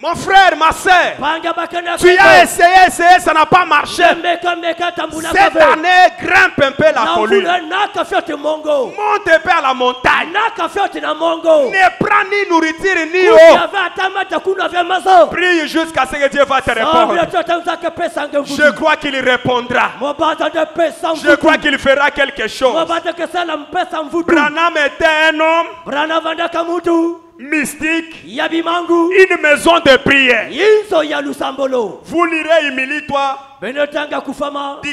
Mon frère, ma soeur, tu as essayé, ça n'a pas marché. Cette année, grimpe un peu la colline. Monte un peu à la montagne. Ne prends ni nourriture ni eau. Prie jusqu'à ce que Dieu va te répondre. Je crois qu'il répondra. Je crois qu'il fera quelque chose. Branham était un homme mystique, une maison de prière. Vous lirez Humilie-toi du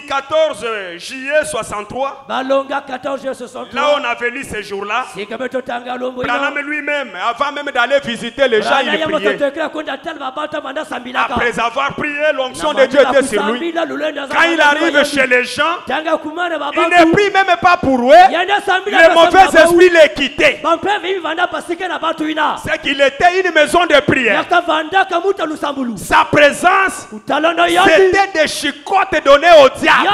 14 juillet 63, là on a venu ces jours-là, Branham lui-même, avant même d'aller visiter les gens, il priait. Après avoir prié, l'onction de Dieu était sur lui. Quand il arrive chez les gens, il ne prie même pas pour eux. Les mauvais esprits les quittaient. C'est qu'il était une maison de prière. Sa présence, c'était des chicottes données au diable.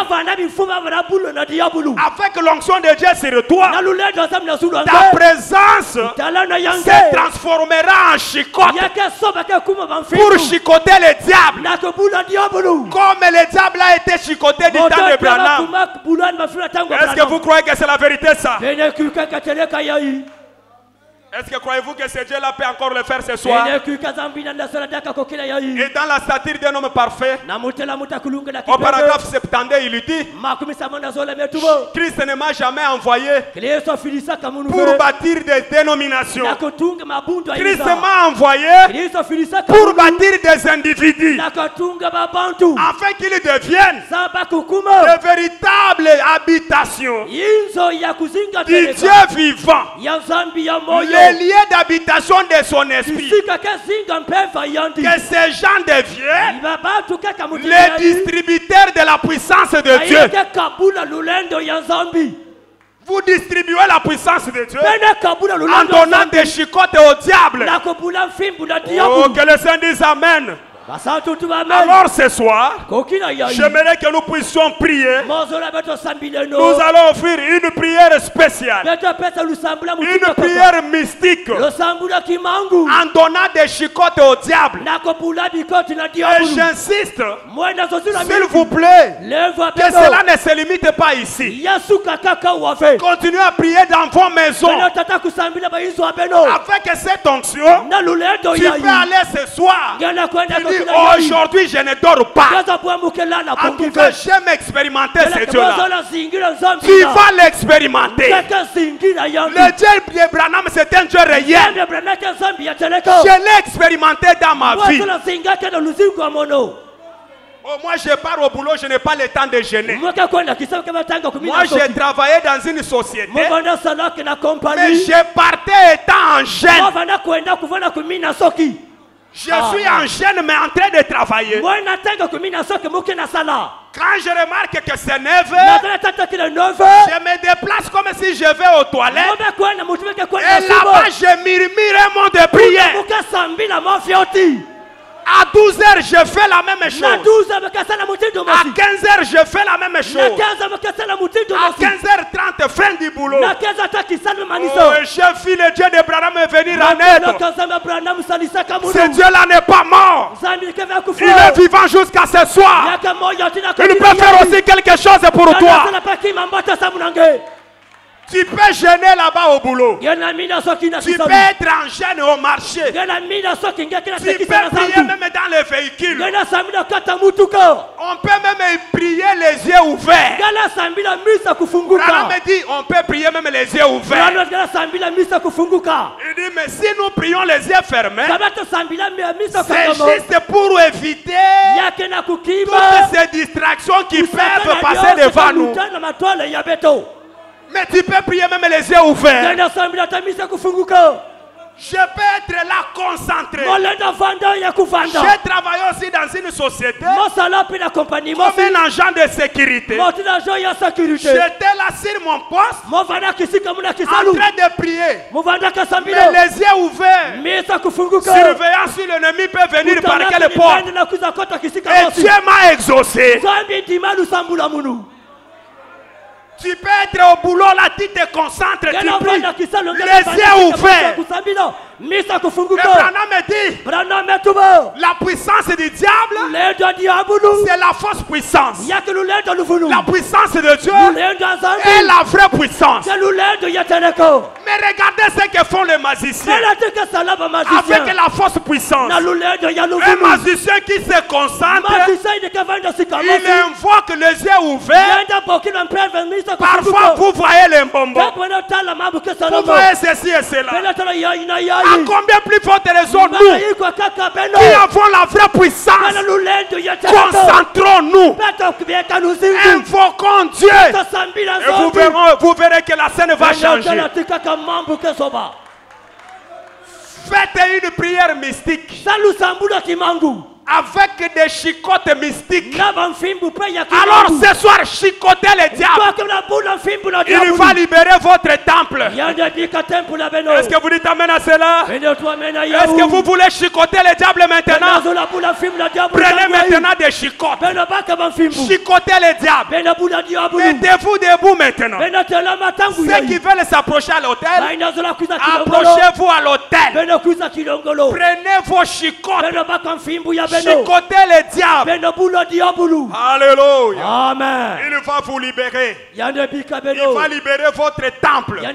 Avec l'onction de Dieu sur toi, ta présence se transformera en chicotte pour chicoter le diable. Comme le diable a été chicoté du temps de Branham. Est-ce que vous croyez que c'est la vérité ça? Est-ce que croyez-vous que ce Dieu-là peut encore le faire ce soir? Et dans la satire d'un homme parfait, au paragraphe 72, il lui dit: Christ ne m'a jamais envoyé pour bâtir des dénominations. Christ m'a envoyé pour bâtir des individus, afin qu'ils deviennent de véritables habitations du Dieu vivant. Les lieux d'habitation de son esprit. Que ces gens deviennent les distributeurs de la puissance de Dieu. Vous distribuez la puissance de Dieu en donnant des chicottes au diable. Oh, que le Saint dise Amen. Alors ce soir, j'aimerais que nous puissions prier. Nous allons offrir une prière spéciale, une prière mystique, en donnant des chicottes au diable. Et j'insiste, s'il vous plaît, que cela ne se limite pas ici. Continuez à prier dans vos maisons. Avec cette onction, tu peux aller ce soir. Aujourd'hui, je ne dors pas. En tout cas, j'aime expérimenter ce Dieu-là. Tu vas l'expérimenter. Le Dieu de Branham, c'est un Dieu réel. Je l'ai expérimenté dans ma vie. Oh, moi, je pars au boulot, je n'ai pas le temps de jeûner. Moi, j'ai travaillé dans une société, mais je partais étant en jeûne. Je suis en jeûne mais en train de travailler. Quand je remarque que c'est 9h, je me déplace comme si je vais aux toilettes. Et là-bas, je murmure un mot de prière. À 12h, je fais la même chose. À 15h, je fais la même chose. À 15h30, fin du boulot. Oh, je fais le Dieu de Branham venir en aide. Ce Dieu-là n'est pas mort. Il est vivant jusqu'à ce soir. Il peut faire aussi quelque chose pour toi. Tu peux jeûner là-bas au boulot. Tu peux être en jeûne au marché. Tu peux prier même dans les véhicules. On peut même prier les yeux ouverts. Branham me dit on peut prier même les yeux ouverts. Il dit mais si nous prions les yeux fermés, c'est juste pour éviter toutes ces distractions qui peuvent passer devant nous. Mais tu peux prier même les yeux ouverts. Je peux être là concentré. J'ai travaillé aussi dans une société comme un agent de sécurité. J'étais là sur mon poste en train de prier. Mais les yeux ouverts, surveillant si l'ennemi peut venir par quelle porte. Et Dieu m'a exaucé. Tu peux être au boulot là, tu te concentres, tu pries, les yeux ouverts. Mais Branham me dit, la puissance du diable, c'est la fausse puissance. La puissance de Dieu est la vraie puissance. Mais regardez ce que font les magiciens avec la fausse puissance. Un magicien qui se concentre, il invoque les yeux ouverts. Parfois vous voyez les bonbons, vous voyez ceci et cela. À combien plus forte raison nous qui avons la vraie puissance, concentrons-nous. nous. Invoquons Dieu. Et vous verrez que la scène va changer. Faites une prière mystique. Avec des chicottes mystiques. Alors ce soir, chicotez les diables. Il va libérer votre temple. Est-ce que vous dites amen à cela? Est-ce que vous voulez chicoter les diables maintenant? Prenez maintenant des chicottes. Chicotez les diables. Mettez-vous debout maintenant. Ceux qui veulent s'approcher à l'autel, approchez-vous à l'autel. Prenez vos chicottes. Chicotez les diables. Alléluia. Amen. Il va vous libérer. Il va libérer votre temple. Il va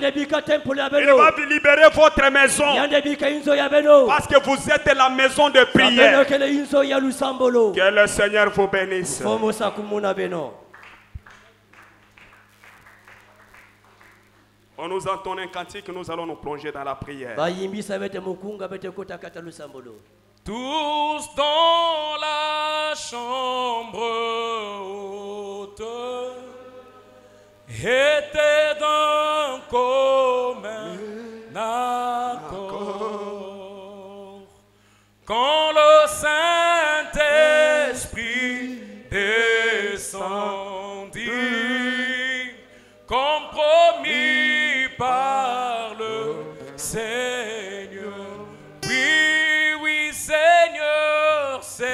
libérer votre maison. Parce que vous êtes la maison de prière. Que le Seigneur vous bénisse. On nous entend un cantique, nous allons nous plonger dans la prière. Tous dans la chambre haute étaient d'un commun accord. Quand le Saint-Esprit descendit, comme promis par le Seigneur. Seigneur, Seigneur,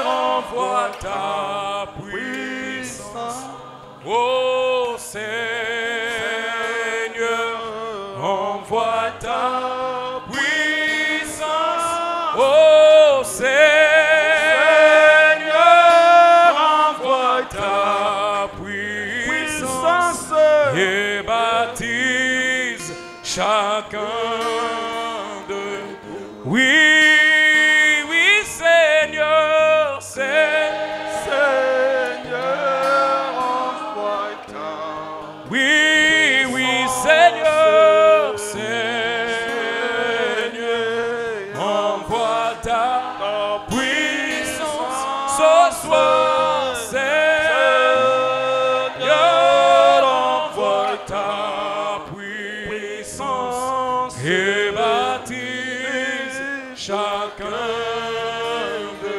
envoie ta puissance. Oh Seigneur, envoie ta puissance. Oh Seigneur, envoie ta puissance. Et baptise chacun. Oui, oui, Seigneur, Seigneur, envoie ta. Oui, oui, Seigneur, Seigneur, envoie ta puissance ce soir, Seigneur, envoie ta puissance et baptise chacun de.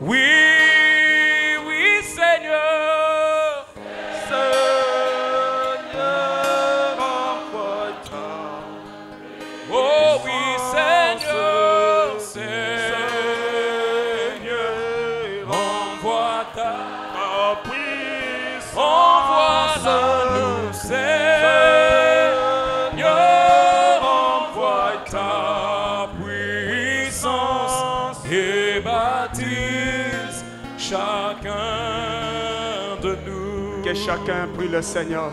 Oui, oui, Seigneur, Seigneur, envoie ta. Oh oui, Seigneur, Seigneur, envoie ta puissance. Envoie-la-nous, Seigneur, envoie ta puissance et baptise chacun de nous. Que chacun prie le Seigneur.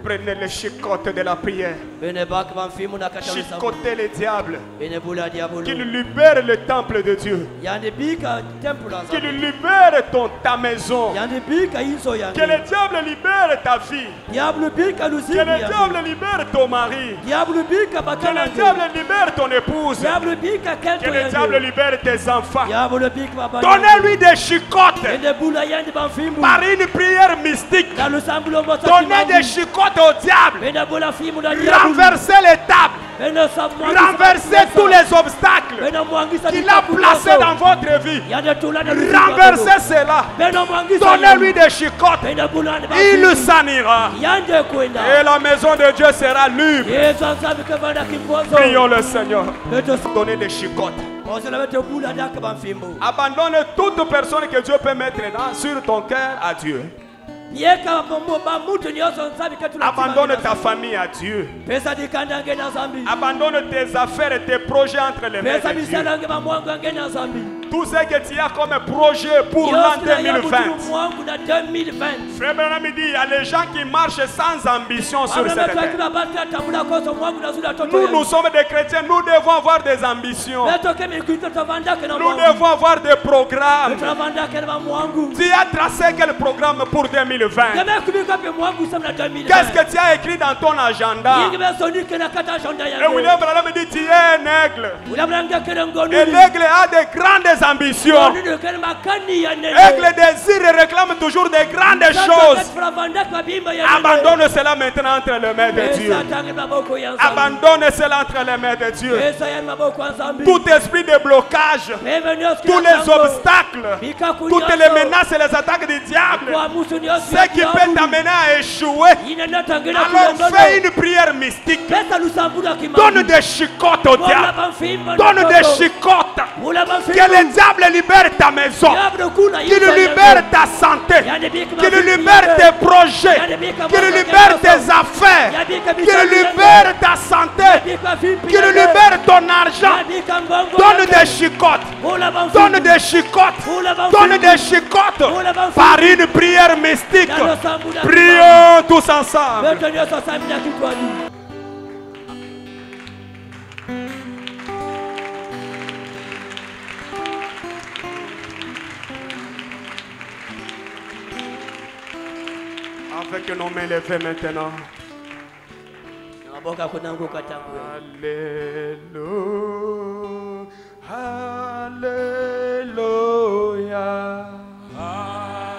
Prenez les chicottes de la prière. Chicotez les diables. Qu'il libère le temple de Dieu. Qu'il libère ta maison. Que le diable libère ta vie. Que le diable libère ton mari. Que le diable libère ton épouse. Que le diable libère tes enfants. Donnez-lui des chicottes par une prière mystique. Donnez des chicottes au diable. Renversez les tables. Renversez tous les obstacles qu'il a placés dans votre vie. Renversez cela. Donnez-lui des chicottes. Il s'en ira. Et la maison de Dieu sera libre. Prions le Seigneur. Donnez des chicottes. Abandonne toute personne que Dieu peut mettre sur ton cœur à Dieu. Abandonne ta famille à Dieu. Abandonne tes affaires et tes projets entre les mains de Dieu. tout ce que tu as comme projet pour l'an 2020. Frère Branham dit, il y a les gens qui marchent sans ambition sur cette terre. Nous sommes des chrétiens, nous devons avoir des ambitions. Nous devons avoir des programmes. Tu as tracé quel programme pour 2020? Qu'est-ce que tu as écrit dans ton agenda? Et William Branham dit, tu es un aigle. Et l'aigle a de grandes ambitions. L'aigle désire et réclame toujours de grandes choses. Abandonne cela maintenant entre les mains de Dieu. Abandonne cela entre les mains de Dieu. Tout esprit de blocage, tous les obstacles, toutes les menaces et les attaques du diable, ce qui peut t'amener à échouer, alors fais une prière mystique. Donne des chicottes au diable. Donne des chicottes. Que le diable libère ta maison. Qu'il libère ta santé. Qu'il libère tes projets. Qu'il libère tes affaires. Qu'il libère ta santé. Qu'il libère ton argent. Donne des chicottes. Donne des chicottes. Donne des chicottes. Par une prière mystique. Prions tous ensemble. Avec nos mains levées maintenant. Alléluia. Alléluia.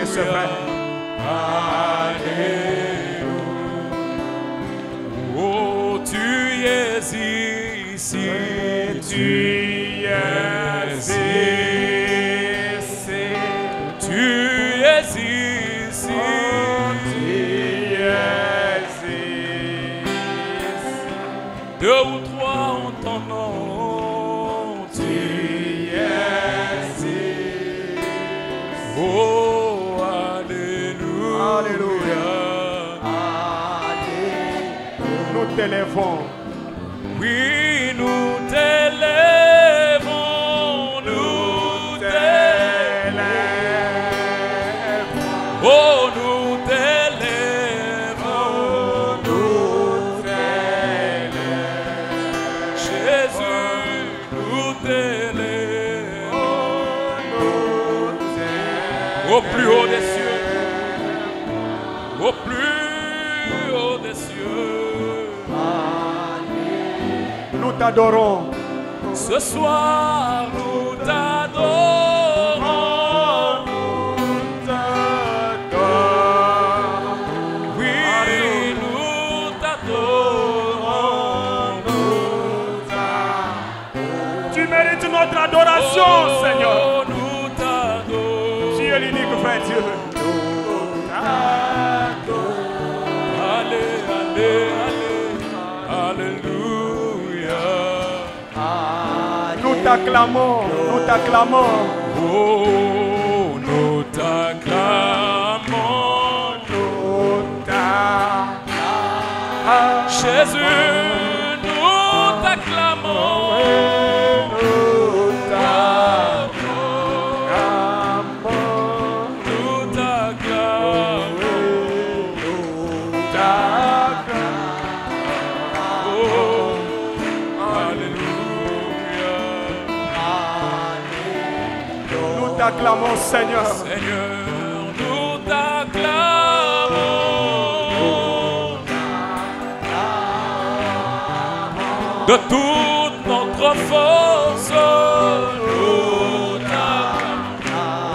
C'est vrai. Alléluia. Oh, tu es ici. Tu es ici. Tu es ici. Tu es ici. Deux ou trois en ton nom. Tu es ici. Oh. Alléluia. Nous t'élèvons. Oui, nous t'élèvons. Nous t'élèvons. Oh, nous t'élèvons. Nous t'élèvons. Jésus, nous t'élèvons. Au plus haut des cieux. Au plus haut des cieux. Nous t'adorons. Ce soir nous t'adorons. Nous t'adorons. Oui, nous t'adorons. Tu mérites notre adoration, Seigneur. Nous t'adorons. Tu es l'unique vrai Dieu. Alléluia. Nous t'acclamons, nous t'acclamons. Oh, nous t'acclamons. Nous t'acclamons. Jésus, nous t'acclamons. t'acclamons, Seigneur. Seigneur, nous t'acclamons. De toute notre force, nous t'acclamons.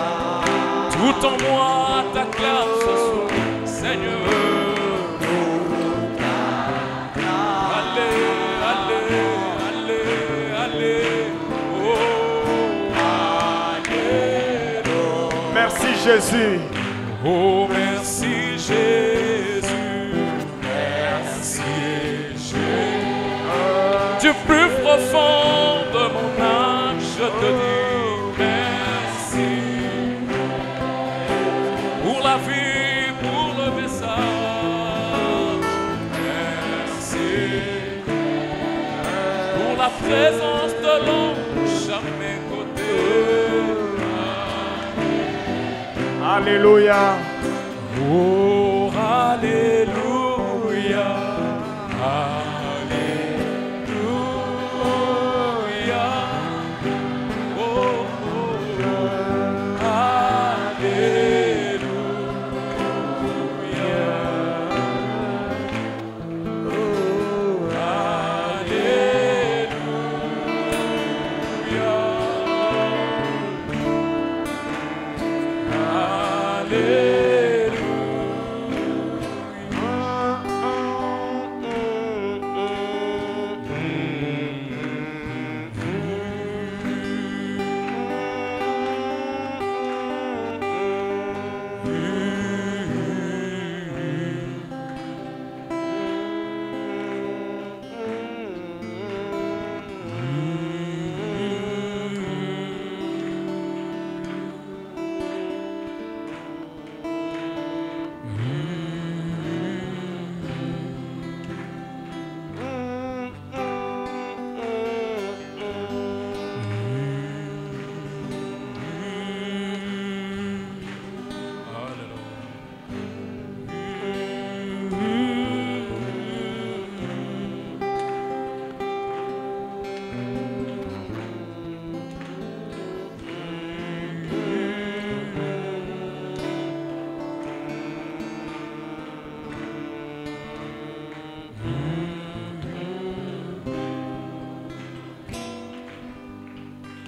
Tout en moi t'acclame ce soir, Seigneur. Allez, allez, allez, allez. Oh, alléluia. Merci Jésus. Oh, merci Jésus. Merci Jésus. Du plus profond de mon âme, je te dis merci. Pour la vie, pour le message, merci. Pour la présence de l'ange à mes côtés. Alléluia. Oh, alléluia. Alléluia. Oh, oh, oh. Alléluia. Oh,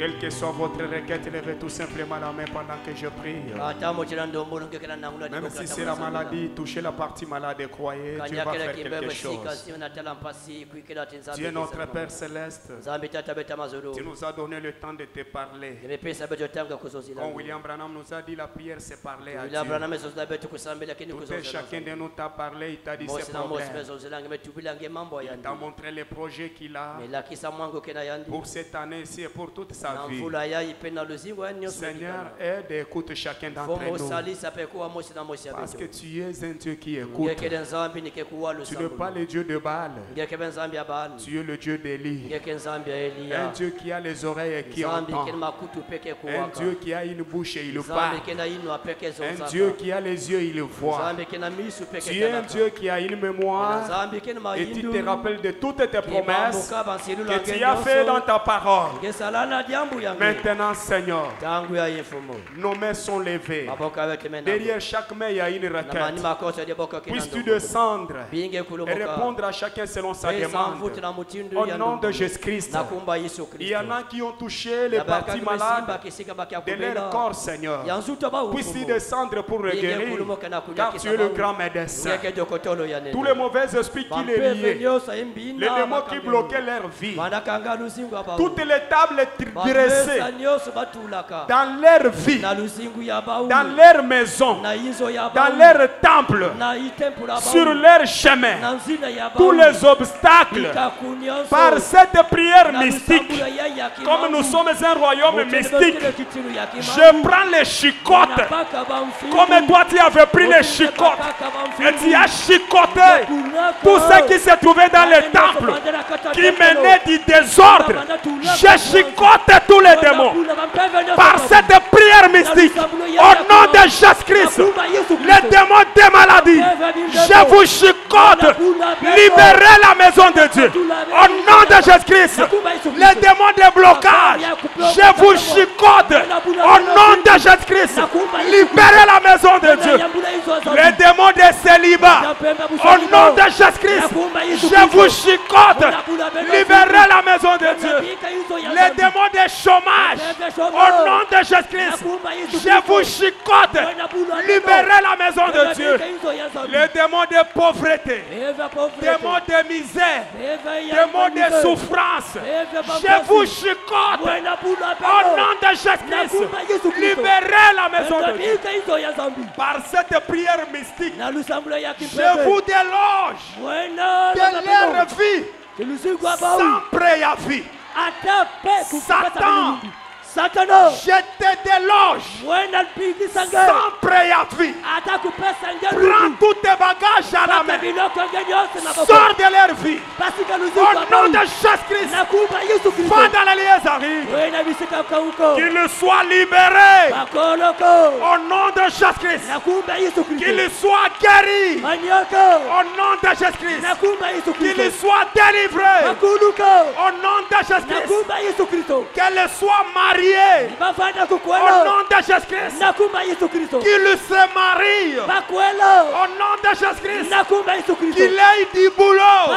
Quelle que soit votre requête, levez tout simplement la main pendant que je prie. Même si c'est la maladie, touchez la partie malade et croyez, Dieu va faire quelque chose. Dieu notre Père Céleste, tu nous as donné le temps de te parler. Quand William Branham nous a dit la prière, c'est parler à Dieu. Tout et chacun de nous t'a parlé, il t'a dit ses problèmes. Il t'a montré les projets qu'il a pour cette année-ci et pour toute sa vie. Seigneur, aide et écoute chacun d'entre nous. Parce que tu es un Dieu qui écoute. Tu n'es pas le Dieu de Baal. Tu es le Dieu d'Élie. Un Dieu qui a les oreilles et qui entend. Un Dieu qui a une bouche et il parle. Un Dieu qui a les yeux et il voit. Tu es un Dieu qui a une mémoire et tu te rappelles de toutes tes promesses que tu as fait dans ta parole. Maintenant, Seigneur, nos mains sont levées. Derrière chaque main, il y a une requête. Puisses-tu descendre et répondre à chacun selon sa demande. Au nom de Jésus-Christ, il y en a qui ont touché les parties malades de leur corps, Seigneur. Puisses-tu descendre pour le guérir, car tu es le grand médecin. Tous les mauvais esprits qui les liaient, les démons qui bloquaient leur vie, toutes les tables dressées dans leur vie, dans leur maison, dans leur temple, sur leur chemin, tous les obstacles, par cette prière mystique, comme nous sommes un royaume mystique, je prends les chicottes, comme toi tu avais pris les chicottes, et tu as chicoté tous ceux qui se trouvaient dans le temple, qui menaient du désordre. Je chicote tous les démons par cette prière mystique, au nom de Jésus-Christ. Les démons des maladies, je vous chicote. Libérez la maison de Dieu au nom de Jésus-Christ. Les démons des blocages, Je vous chicote au nom de Jésus-Christ. Libérez la maison de Dieu. Les démons de célibat, au nom de Jésus-Christ, je vous chicote. Libérez la maison de Dieu. Les démons de chômage, au nom de Jésus-Christ, je vous chicote. Libérez la maison de Dieu. Les démons de pauvreté, démons de misère, démons de souffrance, je vous chicote. Au nom de Jésus-Christ, libérez la maison de Dieu. Par cette prière mystique, je vous déloge de leur vie sans préavis. Satan, je te déloge sans préavis. Prends tous tes bagages à la main. Sors de leur vie. Au nom de Jésus-Christ, va dans la liaison. Qu'il soit libéré. Au nom de Jésus-Christ. Qu'il soit guéri. Au nom de Jésus-Christ. Qu'il soit délivré. Au nom de Jésus-Christ. Qu'elle soit mariée. Au nom de Jésus-Christ. Qu'il se marie. Au nom de Jésus-Christ. Qu'il ait du boulot. Au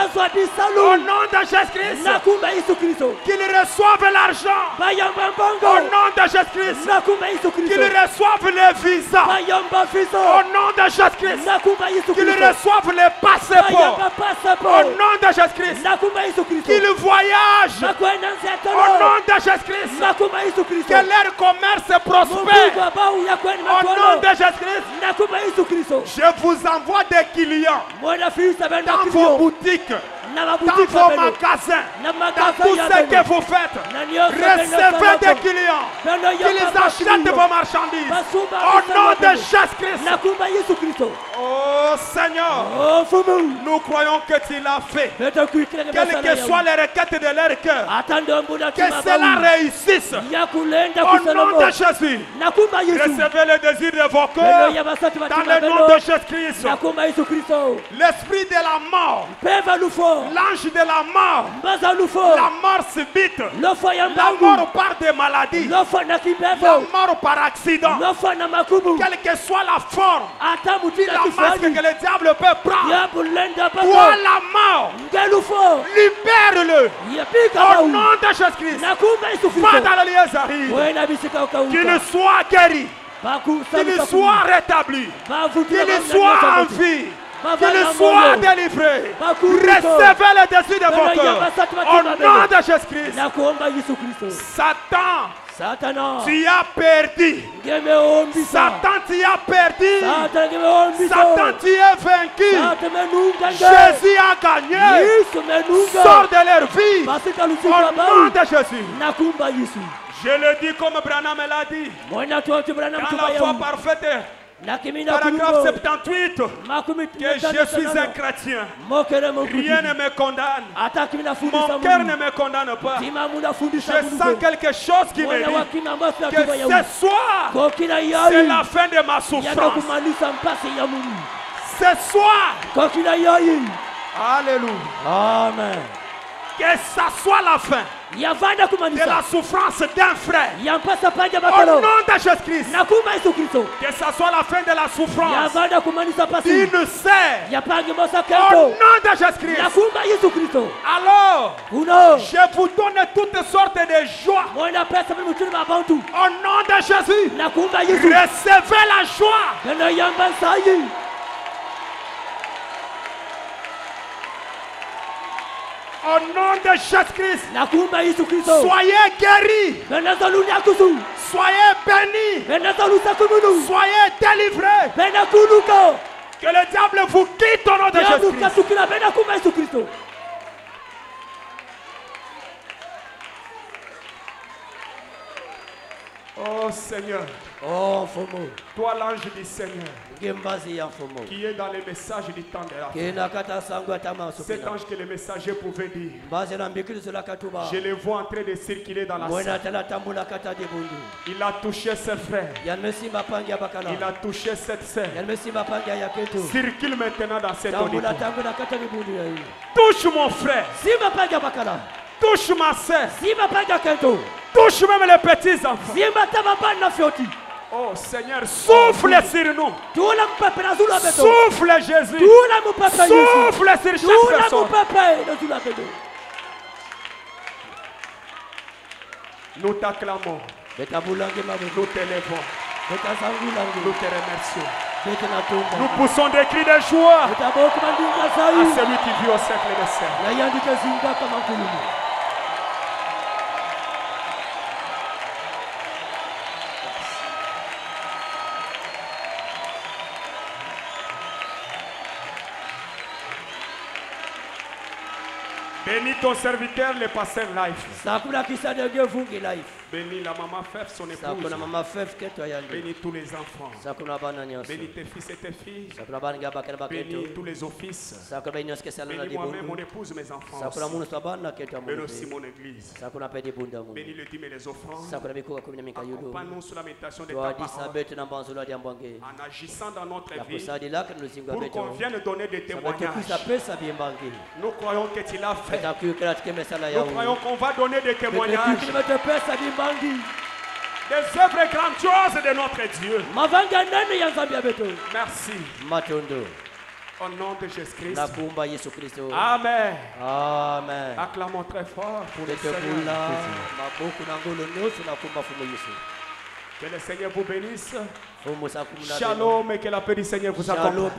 nom de Jésus-Christ. Qu'il reçoive l'argent. Au nom de Jésus-Christ. Qu'il reçoive les visas. Au nom de Jésus-Christ. Qu'il reçoive les passeports. Au nom de Jésus-Christ. Qu'il voyage. Au nom de Jésus-Christ. Que leur commerce prospère. Au nom de Jésus-Christ. Je vous envoie des clients dans vos boutiques, dans vos magasins, dans tout ce que vous faites. Recevez des clients, qu'ils achètent vos marchandises. Au nom de Jésus-Christ. Oh Seigneur, nous croyons que tu l'as fait. Quelles que soient les requêtes de leur cœur, que cela réussisse. Au nom de Jésus, recevez le désir de vos cœurs dans le nom de Jésus-Christ. L'esprit de la mort, l'ange de la mort, la mort subite, la mort par des maladies, la mort par accident, quelle que soit la forme, la masque que le diable peut prendre, toi la mort, libère-le au nom de Jésus-Christ. Va dans le lieu, qu'il soit guéri, qu'il soit rétabli, qu'il soit en vie, qu'il soit délivré. Recevez le dessus de vos cœurs au nom de Jésus-Christ. Satan, tu as perdu. Satan, tu as perdu. Satan, tu es vaincu. Jésus a gagné. Sors de leur vie au nom de Jésus. Je le dis comme Branham l'a dit. Dans la foi parfaite. Paragraphe 78, que je suis un chrétien. Rien ne me condamne. Mon cœur ne me condamne pas. Je sens quelque chose qui me dit que ce soir, c'est la fin de ma souffrance. Ce soir, alléluia. Amen. Que ça soit la fin de la souffrance d'un frère. Au nom de Jésus-Christ. Que ça soit la fin de la souffrance d'une sœur. Au nom de Jésus-Christ. Alors, je vous donne toutes sortes de joie. Au nom de Jésus. Recevez la joie. Au nom de Jésus-Christ, soyez guéris, soyez bénis, soyez délivrés, que le diable vous quitte au nom de Jésus-Christ. Oh Seigneur, toi l'ange du Seigneur, qui est dans les messages du temps de la fin. Cet ange que le messager pouvait dire, je le vois en train de circuler dans la salle. Il a touché ses frères, il a touché cette sœur. Circule maintenant dans cette auditoire. Touche mon frère, touche ma sœur. Touche même les petits enfants. Oh Seigneur, souffle sur nous. Souffle Jésus. Souffle sur chaque personne. Nous t'acclamons. Nous t'élèvons. Nous te remercions. Nous poussons des cris de joie à celui qui vit au siècle des siècles. Bénis ton serviteur, le pasteur Life. Bénis la maman Fef, son épouse. Bénis tous les enfants. Bénis tes fils et tes filles. Bénis tous les offices. Bénis moi-même, mon épouse, mes enfants. Bénis aussi mon église. Bénis le dîme et les offrandes. Accompagne-nous sur la méditation de ta parole. En agissant dans notre vie. Pour qu'on vienne donner des témoignages. Nous croyons que tu l'as fait. Nous croyons qu'on va donner des témoignages. Des œuvres grandioses de notre Dieu. Merci. Au nom de Jésus-Christ. Amen. Amen. Acclamons très fort pour le Seigneur. Que le Seigneur vous bénisse. Shalom et que la paix du Seigneur vous accompagne.